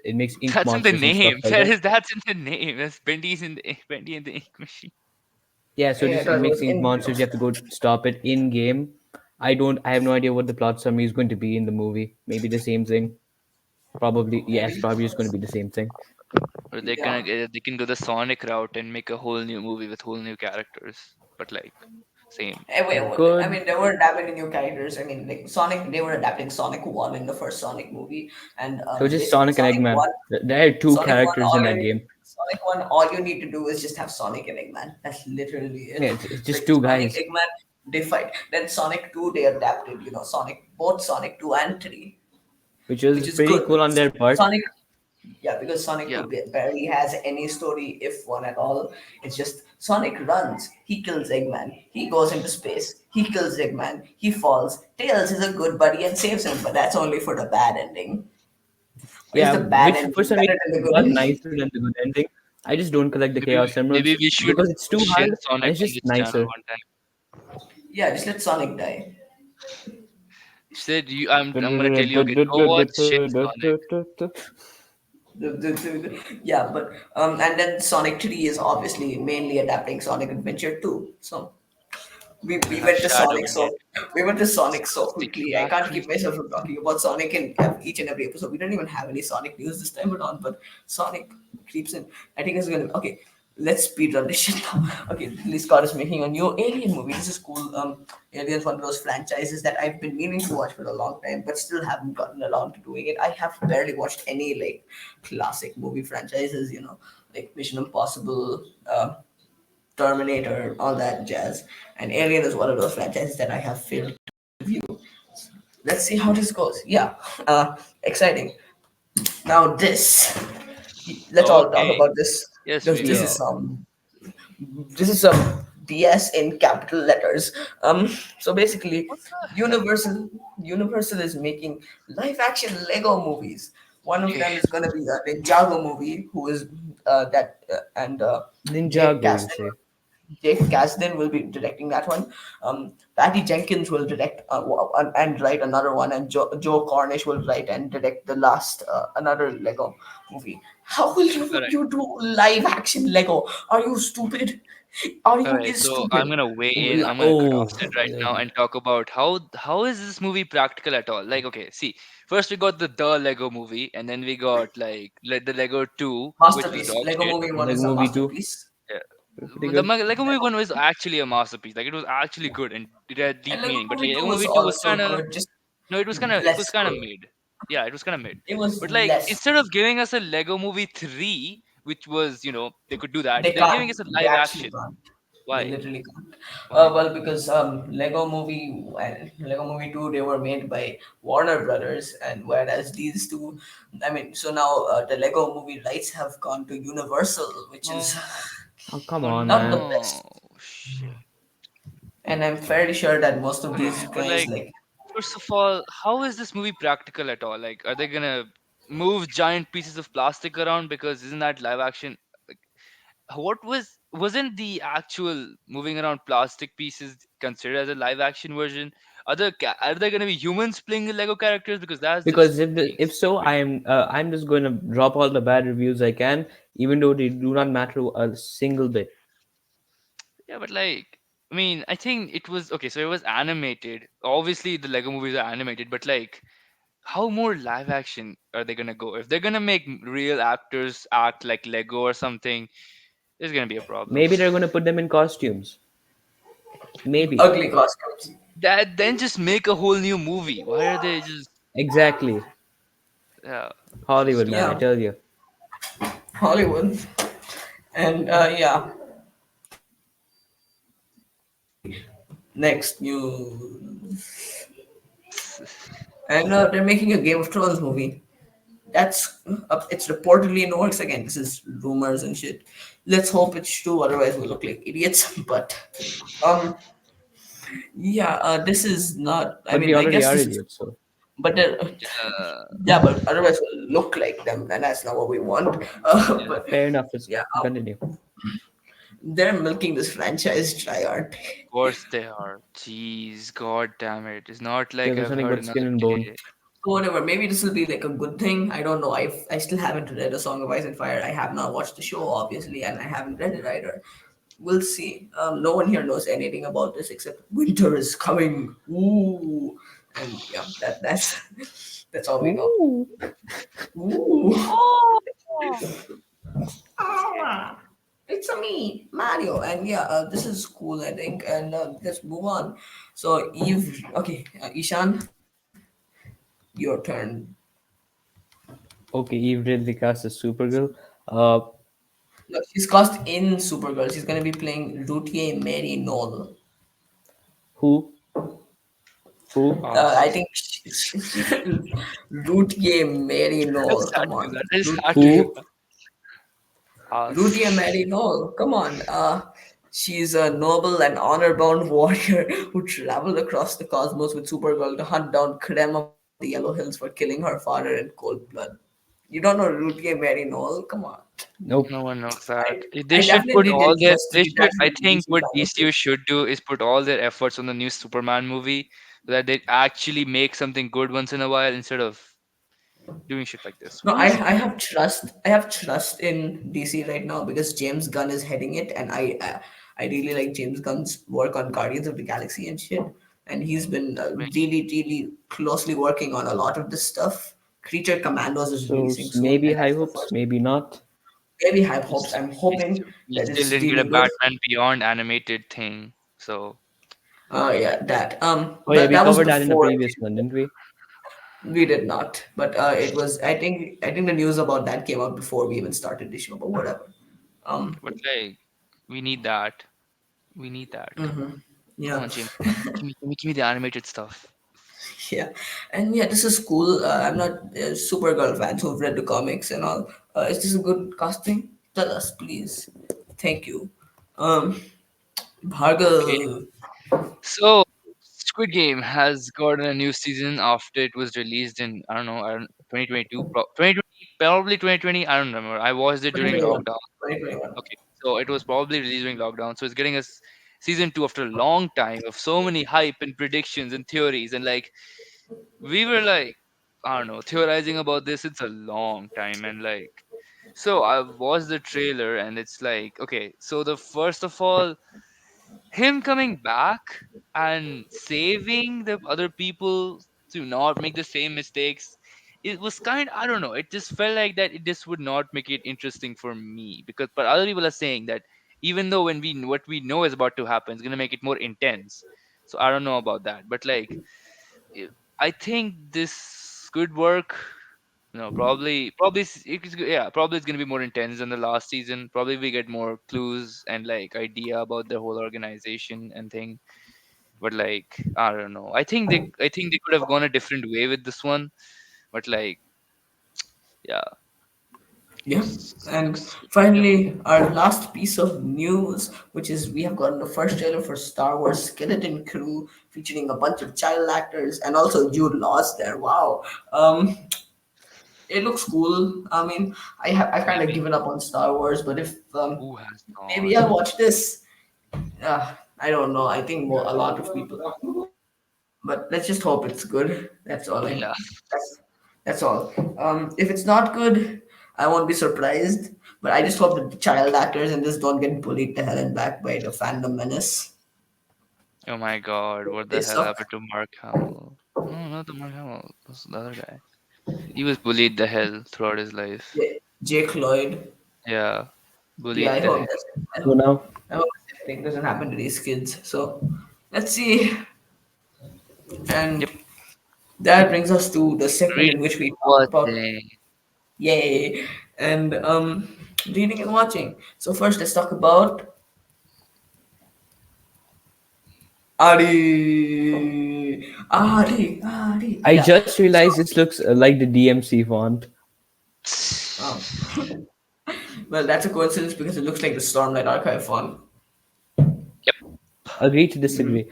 D: It makes ink
A: That's in the
D: monsters and stuff
A: name.
D: like that.
A: That's in the name. That's Bendy in the Ink Machine.
D: Yeah, so
B: Yeah,
D: just
B: that
D: it
B: was
D: makes ink
B: in.
D: monsters. You have to go stop it in game. I have no idea what the plot summary is going to be in the movie. Maybe the same thing. Probably, yes,
B: Maybe.
D: probably just going to be the same thing.
A: Or
B: Yeah.
A: they can go the Sonic route and make a whole new movie with whole new characters, but like same.
B: I
D: Good.
B: mean, they were adapting new characters. I mean, like Sonic, they were adapting Sonic 1 in the first Sonic movie. And
D: So just
B: basically,
D: Sonic and Eggman. There are two characters in that game.
B: Sonic 1, all you need to do is just have Sonic and Eggman. That's literally
D: Yeah,
B: it.
D: it's
B: Like
D: just two
B: Sonic,
D: guys,
B: Eggman, they fight. Then Sonic 2, they adapted, both Sonic 2 and 3,
D: which was
B: which is
D: pretty
B: good
D: cool on
B: because
D: their part.
B: Sonic, yeah, because Sonic
A: Yeah,
B: 2 barely has any story, if one at all. It's just Sonic runs, he kills Eggman, he goes into space, he kills Eggman, he falls. Tails is a good buddy and saves him, but that's only for the bad ending. Why is
D: Yeah,
B: the bad
D: which for
B: ending
D: some
B: better
D: reason
B: than the
D: is
B: good
D: not
B: ending?
D: nicer than the good ending. I just don't collect the Chaos
A: maybe
D: Emeralds
A: we should
D: because it's too
A: share
D: hard and
A: Sonic
D: it's
A: on
D: just
A: this channel
D: nicer.
A: one time.
B: Yeah, just let Sonic die.
A: Said you, I'm gonna tell you again. Go watch shit Sonic.
B: Yeah, but and then Sonic 3 is obviously mainly adapting Sonic Adventure 2. So
A: Gonna
B: we
A: have
B: went to
A: Shadow
B: Sonic
A: in it.
B: so
A: Sticky
B: quickly. I can't keep
A: batteries.
B: myself from talking about Sonic in each and every episode. We don't even have any Sonic news this time around, but Sonic creeps in. I think it's gonna okay. Let's speed run this shit now. Okay, Ridley Scott is making a new Alien movie. This is cool. Alien's one of those franchises that I've been meaning to watch for a long time, but still haven't gotten around to doing it. I have barely watched any like classic movie franchises. Like Mission Impossible, Terminator, all that jazz. And Alien is one of those franchises that I have failed to view. let's see how this goes. Yeah, exciting. Now this, let's all talk
A: Okay.
B: about this
A: Yes,
B: because
A: we
B: this
D: Yeah.
B: is
A: will.
B: some BS in capital letters. Um, so basically,
A: What the heck?
B: Universal is making live action Lego movies. One of
A: Okay.
B: them is gonna be a Ninjago movie, who is that and Jake
D: Ninjago, you
B: Kasdan
D: say?
B: Jake Kasdan will be directing that one. Patty Jenkins will direct and write another one, and Joe Cornish will write and direct the last another Lego movie. How will
A: All
B: you
A: right.
B: you do live action Lego? Are you stupid? Are
A: All
B: you
A: right.
B: is
A: So I'm
B: stupid?
A: gonna weigh in. I'm gonna
D: Oh,
A: cross it right now and talk about how is this movie practical at all? Like, okay, see, first we got the Lego movie, and then we got the Lego Two, which was
B: Masterpiece.
A: dog
B: Lego
A: shit.
B: Movie One
D: Lego
B: is a
D: Movie 2,
B: masterpiece,
A: Yeah.
D: pretty good.
A: Lego Movie One was actually a masterpiece. Like, it was actually good and it had
B: and
A: deep
B: Lego
A: meaning. But like
B: Movie Two
A: Lego
B: was
A: Movie Two was
B: also
A: kind of
B: good, just
A: no, it was
B: less
A: kind of
B: good.
A: mid. Yeah, it was kind of mid.
B: It was
A: But like
B: less.
A: instead of giving us a Lego Movie Three, which was they could do that,
B: They
A: they're giving
B: can't.
A: us a
B: They
A: live
B: actually
A: action.
B: can't. They
A: Why?
B: literally can't.
A: Why?
B: Well, because Lego Movie Two, they were made by Warner Brothers, and whereas these two, I mean, so now the Lego Movie rights have gone to Universal, which is
A: Oh,
D: Oh, come
A: oh
D: on,
B: not the
D: man.
A: no,
B: best.
A: shit.
B: And I'm fairly sure that most of these
A: But
B: guys
A: like,
B: like
A: first of all, how is this movie practical at all? Like, are they gonna move giant pieces of plastic around? Because isn't that live action? Like, wasn't the actual moving around plastic pieces considered as a live action version? Are there gonna be humans playing the Lego characters? Because that's just
D: Because
A: being
D: if so,
A: stupid.
D: I'm just going to drop all the bad reviews I can, even though they do not matter a single bit.
A: Yeah, but like, I mean, I think it was okay. So it was animated. Obviously, the Lego movies are animated, but like, how more live action are they gonna go? If they're gonna make real actors act like Lego or something, there's gonna be a problem.
D: Maybe they're going to put them in costumes. Maybe.
B: ugly costumes.
A: That then just make a whole new movie. Why are they just
D: Exactly.
A: yeah, just
D: Hollywood, man, I
B: Yeah,
D: tell you.
B: Hollywood. And yeah, next news. And they're making a Game of Thrones movie. That's it's reportedly in the works again. This is rumors and shit. Let's hope it's true. Otherwise, we look like idiots. But um, yeah, this is not. I
D: But we
B: mean, I
D: already
B: guess
D: are
B: this is.
D: idiots, so
B: But
A: uh,
B: yeah, but otherwise we'll look like them, and that's not what we want.
A: yeah.
B: But
D: fair enough. Let's
B: yeah,
D: continue.
B: they're milking this franchise dry, aren't they?
A: Of course they are. Jeez, god damn it! It's not like
D: Give us
A: I've
D: nothing
A: heard
D: but
A: another
D: skin and bone.
A: day.
B: So whatever. Maybe this will be like a good thing. I don't know. I still haven't read A Song of Ice and Fire. I have not watched the show, obviously, and I haven't read it either. We'll see. No one here knows anything about this except winter is coming. Ooh, and yeah, that's that's all we know.
D: Ooh.
B: Ooh,
A: Oh,
B: ah, it's a me, Mario, and yeah, this is cool, I think. And let's move on. So Eve, okay, Ishan, your turn.
D: Okay, Eve Ridley cast as Supergirl. Uh,
B: No, she's cast in Supergirl. She's gonna be playing Rutier Mary Knoll.
D: who? Who?
A: us.
B: I think Rutier Mary
A: I just
B: Knoll.
A: had
B: Come
A: to do
B: on,
A: that. I just had to do
D: Who?
A: that. Us.
B: Rutier Mary Knoll. Come on. She's a noble and honor-bound warrior who traveled across the cosmos with Supergirl to hunt down Krem of the Yellow Hills for killing her father in cold blood. You don't know Rutier Mary Knoll? Come on.
D: Nope.
A: No one knows
B: I
A: that.
B: I
A: They should put
B: definitely
A: all
B: did
A: their.
B: just
A: They
B: read that
A: should. I
B: from
A: think
B: DC
A: what
B: Comics.
A: DCU should do is put all their efforts on the new Superman movie, so that they actually make something good once in a while instead of doing shit like this.
B: No,
A: Once in
B: I
A: a
B: have trust. I have trust in DC right now because James Gunn is heading it, and I really like James Gunn's work on Guardians of the Galaxy and shit. And he's been
A: while.
B: really closely working on a lot of this stuff. Creature Commandos is
D: So
B: releasing soon,
D: maybe
B: and
D: high
B: that's the
D: hopes,
B: first.
D: maybe not.
B: Maybe high hopes.
A: s-
B: I'm
A: we,
B: hoping
A: st- we
B: that
A: still
B: it's
A: didn't get a
B: really good.
A: Batman Beyond animated thing. So
B: Yeah, that.
D: Oh yeah, we
B: That was
D: covered that in the
B: before
D: previous one, didn't we?
B: we did not, but it was. I think the news about that came out before we even started the show. But whatever. Um,
A: but like we need that. We need that. Come
B: yeah.
A: on, James Gunn. Give me the animated stuff.
B: Yeah, and yeah, this is cool. I'm not a Supergirl fans who've read the comics and all. Is this a good casting? Tell us, please. Thank you. Um,
A: Okay,
B: Bhargav.
A: so Squid Game has gotten a new season after it was released in I don't 2022, 2020, probably 2020. I don't remember. I watched it during
B: 2021.
A: lockdown.
B: 2021.
A: Okay, so it was probably released during lockdown. So it's getting us season two after a long time of so many hype and predictions and theories, and like we were like I don't know theorizing about this. It's a long time, and like so I watched the trailer, and it's like okay, so the first of all him coming back and saving the other people to not make the same mistakes, it was kind, I don't know, it just felt like that it just would not make it interesting for me, because but other people are saying that even though when what we know is about to happen is going to make it more intense. So I don't know about that, but like i I think this could work. No, probably yeah, probably it's gonna be more intense than the last season. Probably we get more clues and like idea about the whole organization and thing. But like I don't know. I think they could have gone a different way with this one. But like yeah,
B: Yeah. And
A: Squid Game, yeah.
B: finally, our last piece of news, which is we have gotten the first trailer for Star Wars Skeleton Crew, featuring a bunch of child actors and also Jude Law's there. Wow. It looks cool. I mean, I kind of
A: Maybe
B: given up on Star Wars, but if
A: who has
B: maybe
A: not?
B: I'll watch this. I don't know. I think a lot of people, but let's just hope it's good. That's all.
A: Yeah.
B: That's all. If it's not good, I won't be surprised. But I just hope that the child actors in this don't get bullied to hell and back by the fandom menace.
A: Oh my God, what
B: They
A: the hell
B: suck.
A: happened to Mark Hamill? No, not the Mark Hamill. It was the other guy. He was bullied the hell throughout his life.
B: Jake Lloyd.
A: Yeah,
B: Yeah,
A: bullied
B: I
A: the
B: hope
A: heck.
D: So now,
B: I hope the same thing doesn't happen to these kids. So let's see. And
A: Yep.
B: that brings us to the segment
A: Read
B: in which we talk
A: what
B: about
A: they.
B: yay and reading and watching. So first, let's talk about Adi.
D: I
B: Yeah.
D: just
B: So,
D: realized this looks like the DMC font.
B: um, well, that's a coincidence because it looks like the Stormlight Archive font.
A: Yep.
D: Agree to disagree.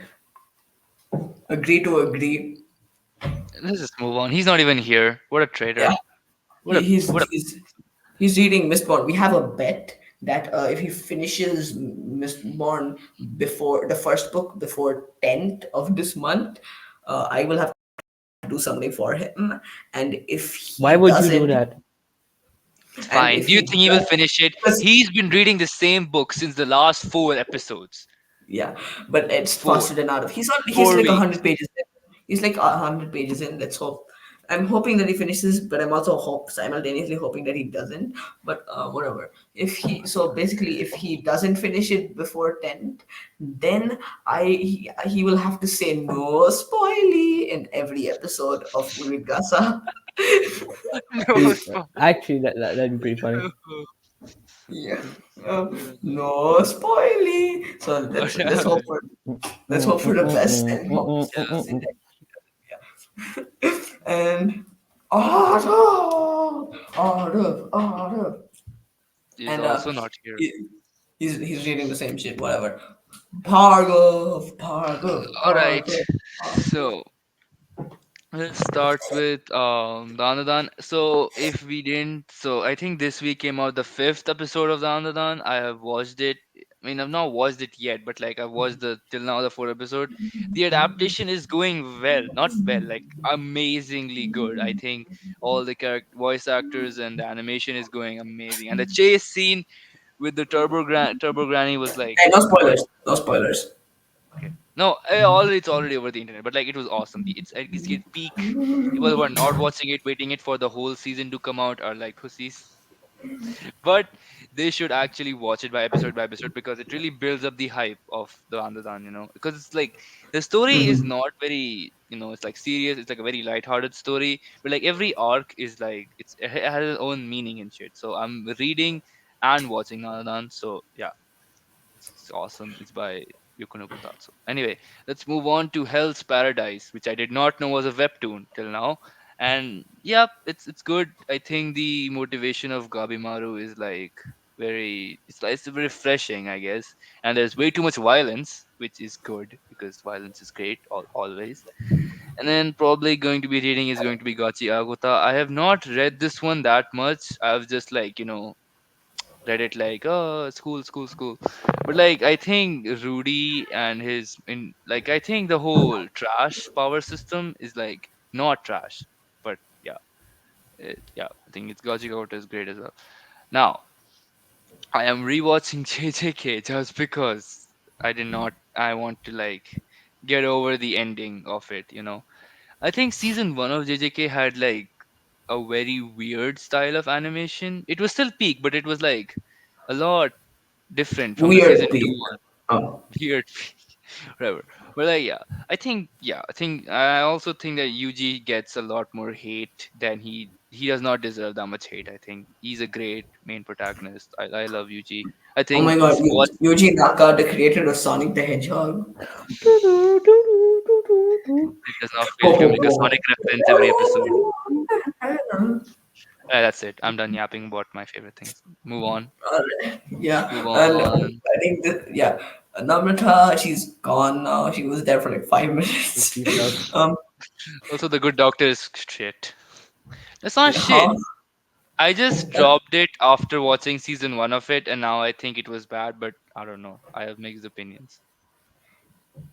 B: Agree to agree.
A: Let's just move on. He's not even here. What a
B: Yeah.
A: traitor. What
B: He,
A: a
B: he's
A: what a.
B: he's he's reading Mistborn. We have a bet that if he finishes Mistborn before the first book before 10th of this month, I will have to do something for him. And if
D: Why
B: he
D: would you do
B: doesn't,
D: that?
B: and
A: Fine.
B: if
A: Do you
B: he
A: think he will
B: does,
A: finish it?
B: because
A: He's been reading the same book since the last four episodes.
B: yeah, but it's
A: Four.
B: faster than out of. He's
A: 4
B: like
A: weeks.
B: 100 pages in. He's like 100 pages in. Let's hope. I'm hoping that he finishes, but I'm also simultaneously hoping that he doesn't. But whatever. If he so basically, if he doesn't finish it before 10th, then he will have to say no spoily in every episode of Urigasa.
A: No
D: Actually, that'd be pretty funny.
B: Yeah. No spoily. So let's hope for the best and hope he does it. And order.
A: He's
B: And
A: also not here.
B: he, he's reading the same shit, whatever.
A: All right.
B: Bhargav.
A: So let's start with the Anadan. So if we didn't, so I think this week came out the fifth episode of the Anadan. I have watched it. I mean, I've not watched it yet, but like I've watched the till now the fourth episode. The adaptation is going well, not well, like amazingly good. I think all the character voice actors and the animation is going amazing, and the chase scene with the Turbo Granny was like
B: Hey, no spoilers. No spoilers.
A: okay. No, already it's already over the internet, but like it was awesome. It's peak. People who are not watching it, waiting it for the whole season to come out, are like pussies. But they should actually watch it by episode because it really builds up the hype of the Andadan. Because it's like the story is not very, it's like serious. It's like a very light-hearted story, but like every arc is like it has its own meaning and shit. So I'm reading and watching Andadan. So yeah, it's awesome. It's by Yuko no Kotatsu. Anyway, let's move on to Hell's Paradise, which I did not know was a webtoon till now. And yeah, it's good. I think the motivation of Gabimaru is like it's very refreshing, I guess. And there's way too much violence, which is good because violence is great always. And then probably going to be reading is going to be Gachi Agota. I have not read this one that much. I've just like read it like, oh, school, school, school. But like I think Rudy and his in like I think the whole trash power system is like not trash. But yeah, yeah, I think it's Gachi Agota is great as well. Now I am rewatching JJK just because I want to like get over the ending of it. I think season one of JJK had like a very weird style of animation. It was still peak, but it was like a lot different from the
B: Weird
A: season two
B: peak.
A: one.
B: Oh,
A: Weird peak, whatever. But like I think I also think that Yuji gets a lot more hate than he does not deserve that much hate. I think he's a great main protagonist. I love Yuji. I
B: oh
A: think
B: my God,
A: what
B: Yuji Naka, the creator of Sonic the Hedgehog.
A: it does not fail
B: Ho,
A: to
B: ho,
A: make a
B: ho.
A: Sonic reference every episode. That's it. I'm done yapping about my favorite things. Move on.
B: Yeah,
A: Move
B: and
A: on.
B: I think that, yeah, Namrata, she's gone now. She was there for like 5 minutes.
D: Peace out.
B: um,
A: Also, the good doctor is shit. That's not shit.
B: huh?
A: I just dropped it after watching season one of it, and now I think it was bad. But I don't know. I have mixed opinions.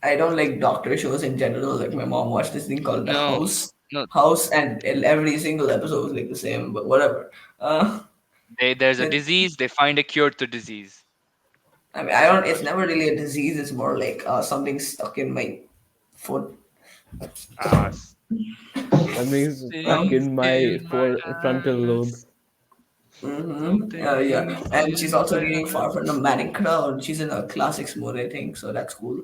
B: I don't like doctor shows in general. Like my mom watched this thing called The
A: No,
B: House,
A: no.
B: and every single episode was like the same, but whatever. Uh,
A: There's a
B: it,
A: disease. They find a cure to disease.
B: I mean, I don't. It's never really a disease. It's more like something stuck in my foot.
A: Ah,
D: Something's stuck
B: Um,
A: something
D: in my
A: in my
D: frontal lobe.
A: ass.
B: Yeah,
A: Something
B: and she's
A: in
B: also
A: my
B: reading Far from the Manic Crowd. She's in a classics mode, I think, so that's cool.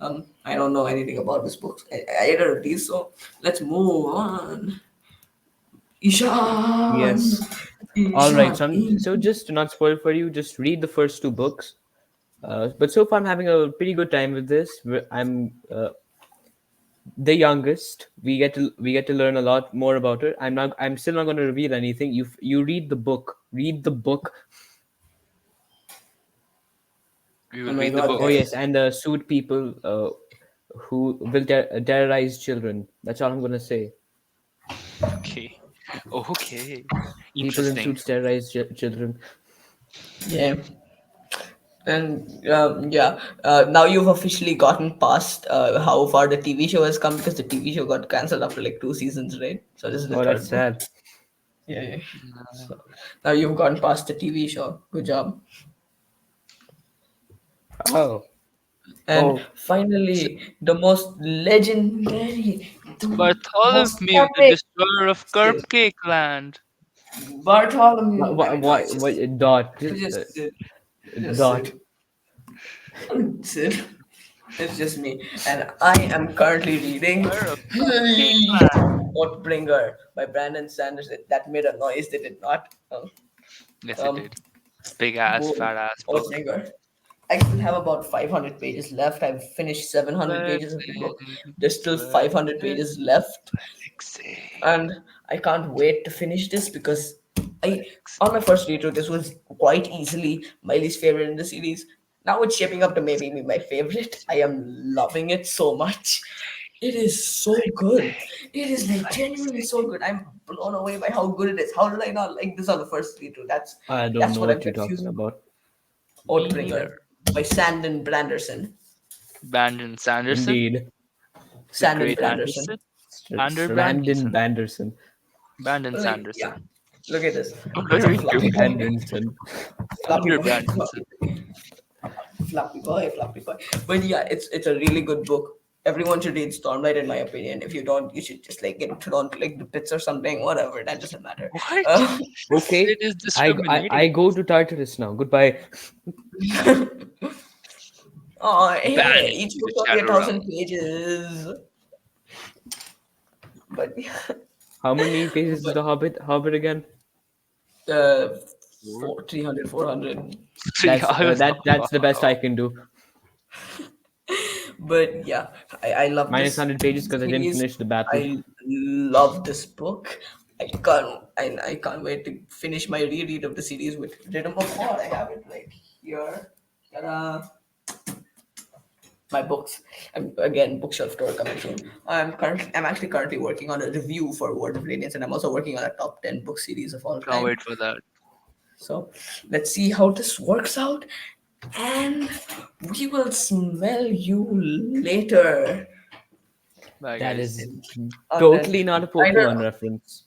B: I don't know anything about this book. I either of these, so let's move on. Ishan,
D: Yes. All right.
B: Ishan,
D: So just to not spoil for you, just read the first two books. But so far, I'm having a pretty good time with this. I'm the youngest. We get to learn a lot more about her. I'm still not going to reveal anything. You read the book. Read the book.
A: We
B: Oh
A: will
B: my
A: read the
B: god,
D: Oh yes,
A: books.
D: and the suit people who will terrorize children. That's all I'm going to say.
A: Okay. Okay.
D: People in
A: Interesting.
D: suits terrorize children.
B: yeah. And yeah, now you've officially gotten past how far the TV show has come because the TV show got cancelled after like 2 seasons, right? So this is the
D: Oh, that's
B: third book.
D: sad.
B: Yeah, yeah.
A: Uh,
B: So now you've gone past the TV show. Good job.
D: Oh,
B: And
D: oh,
A: so
B: finally, the most legendary, the most
A: Bartholomew, the
B: epic
A: destroyer of Cupcake Land.
B: Bartholomew. I mean, no,
D: what? Dot,
B: it's just Sid. Just
D: dot.
B: Sid. Sid. It's just me, and I am currently reading
A: Destroyer of Cupcake Land.
B: Oathbringer by Brandon Sanders. That made a noise, did it not?
A: Yes, it
B: Um,
A: did. Big ass,
B: boom.
A: fat ass book.
B: Oathbringer. I still have about 500 pages left. I've finished 700 pages of the book.
A: Blessing,
B: There's still 500
A: blessed
B: pages left,
A: Alexei.
B: and I can't wait to finish this because I, on my
A: Alexei.
B: first read through, this was quite easily my least favorite in the series. Now it's shaping up to maybe be my favorite. I am loving it so much. It is so good. It is like genuinely
A: Alexei.
B: so good. I'm blown away by how good it is. How did I not like this on the first read through?
D: I don't
B: That's
D: know
B: what I'm
D: what you're
B: confused
D: talking
B: about.
D: about.
A: Me neither.
B: Oathbringer by Sandon Branderson.
A: Brandon Sanderson.
D: Indeed,
A: The
B: Sandon
A: great
B: Branderson.
A: Anderson. Ander
D: Brandon
A: Branderson.
D: Banderson.
A: Brandon
B: Like, yeah.
A: Sanderson.
B: Look at this.
A: What are
B: It's a
A: we
B: floppy
A: doing?
B: boy.
D: Banderson.
B: Floppy
A: Ander
B: boy.
A: Branderson.
B: Floppy, floppy boy. Floppy boy. But yeah, it's a really good book. Everyone should read Stormlight, in my opinion. If you don't, you should just like get thrown to like the pits or something. Whatever. That doesn't matter.
A: What?
B: Uh,
A: Sid
D: Okay,
A: is
D: I
A: discriminating.
D: go to Tartarus now. Goodbye.
B: oh, hey,
A: Banished
B: each
A: to
B: book
A: the
B: only a
A: Shadow
B: thousand
A: Realm.
B: pages. But
D: How many pages is
B: but
D: the Hobbit again?
B: uh,
A: Four?
B: 300, 400.
A: Three.
D: That's
A: I was
D: that's the best I can do.
B: But yeah, I love
D: Minus
B: this
D: 100 pages because I didn't
B: series.
D: finish the battle.
B: I love this book. I can't wait to finish my reread of the series with Rhythm of War. I have it right here. Ta-da! My books. Again, bookshelf tour coming soon. I'm actually currently working on a review for World of Radiance, and I'm also working on a top 10 book series of all
A: Can't
B: time.
A: wait for that.
B: So let's see how this works out, and we will smell you later.
A: Bye,
D: That
A: guys.
D: is
B: And then
D: totally not a
B: either
D: Pokemon reference.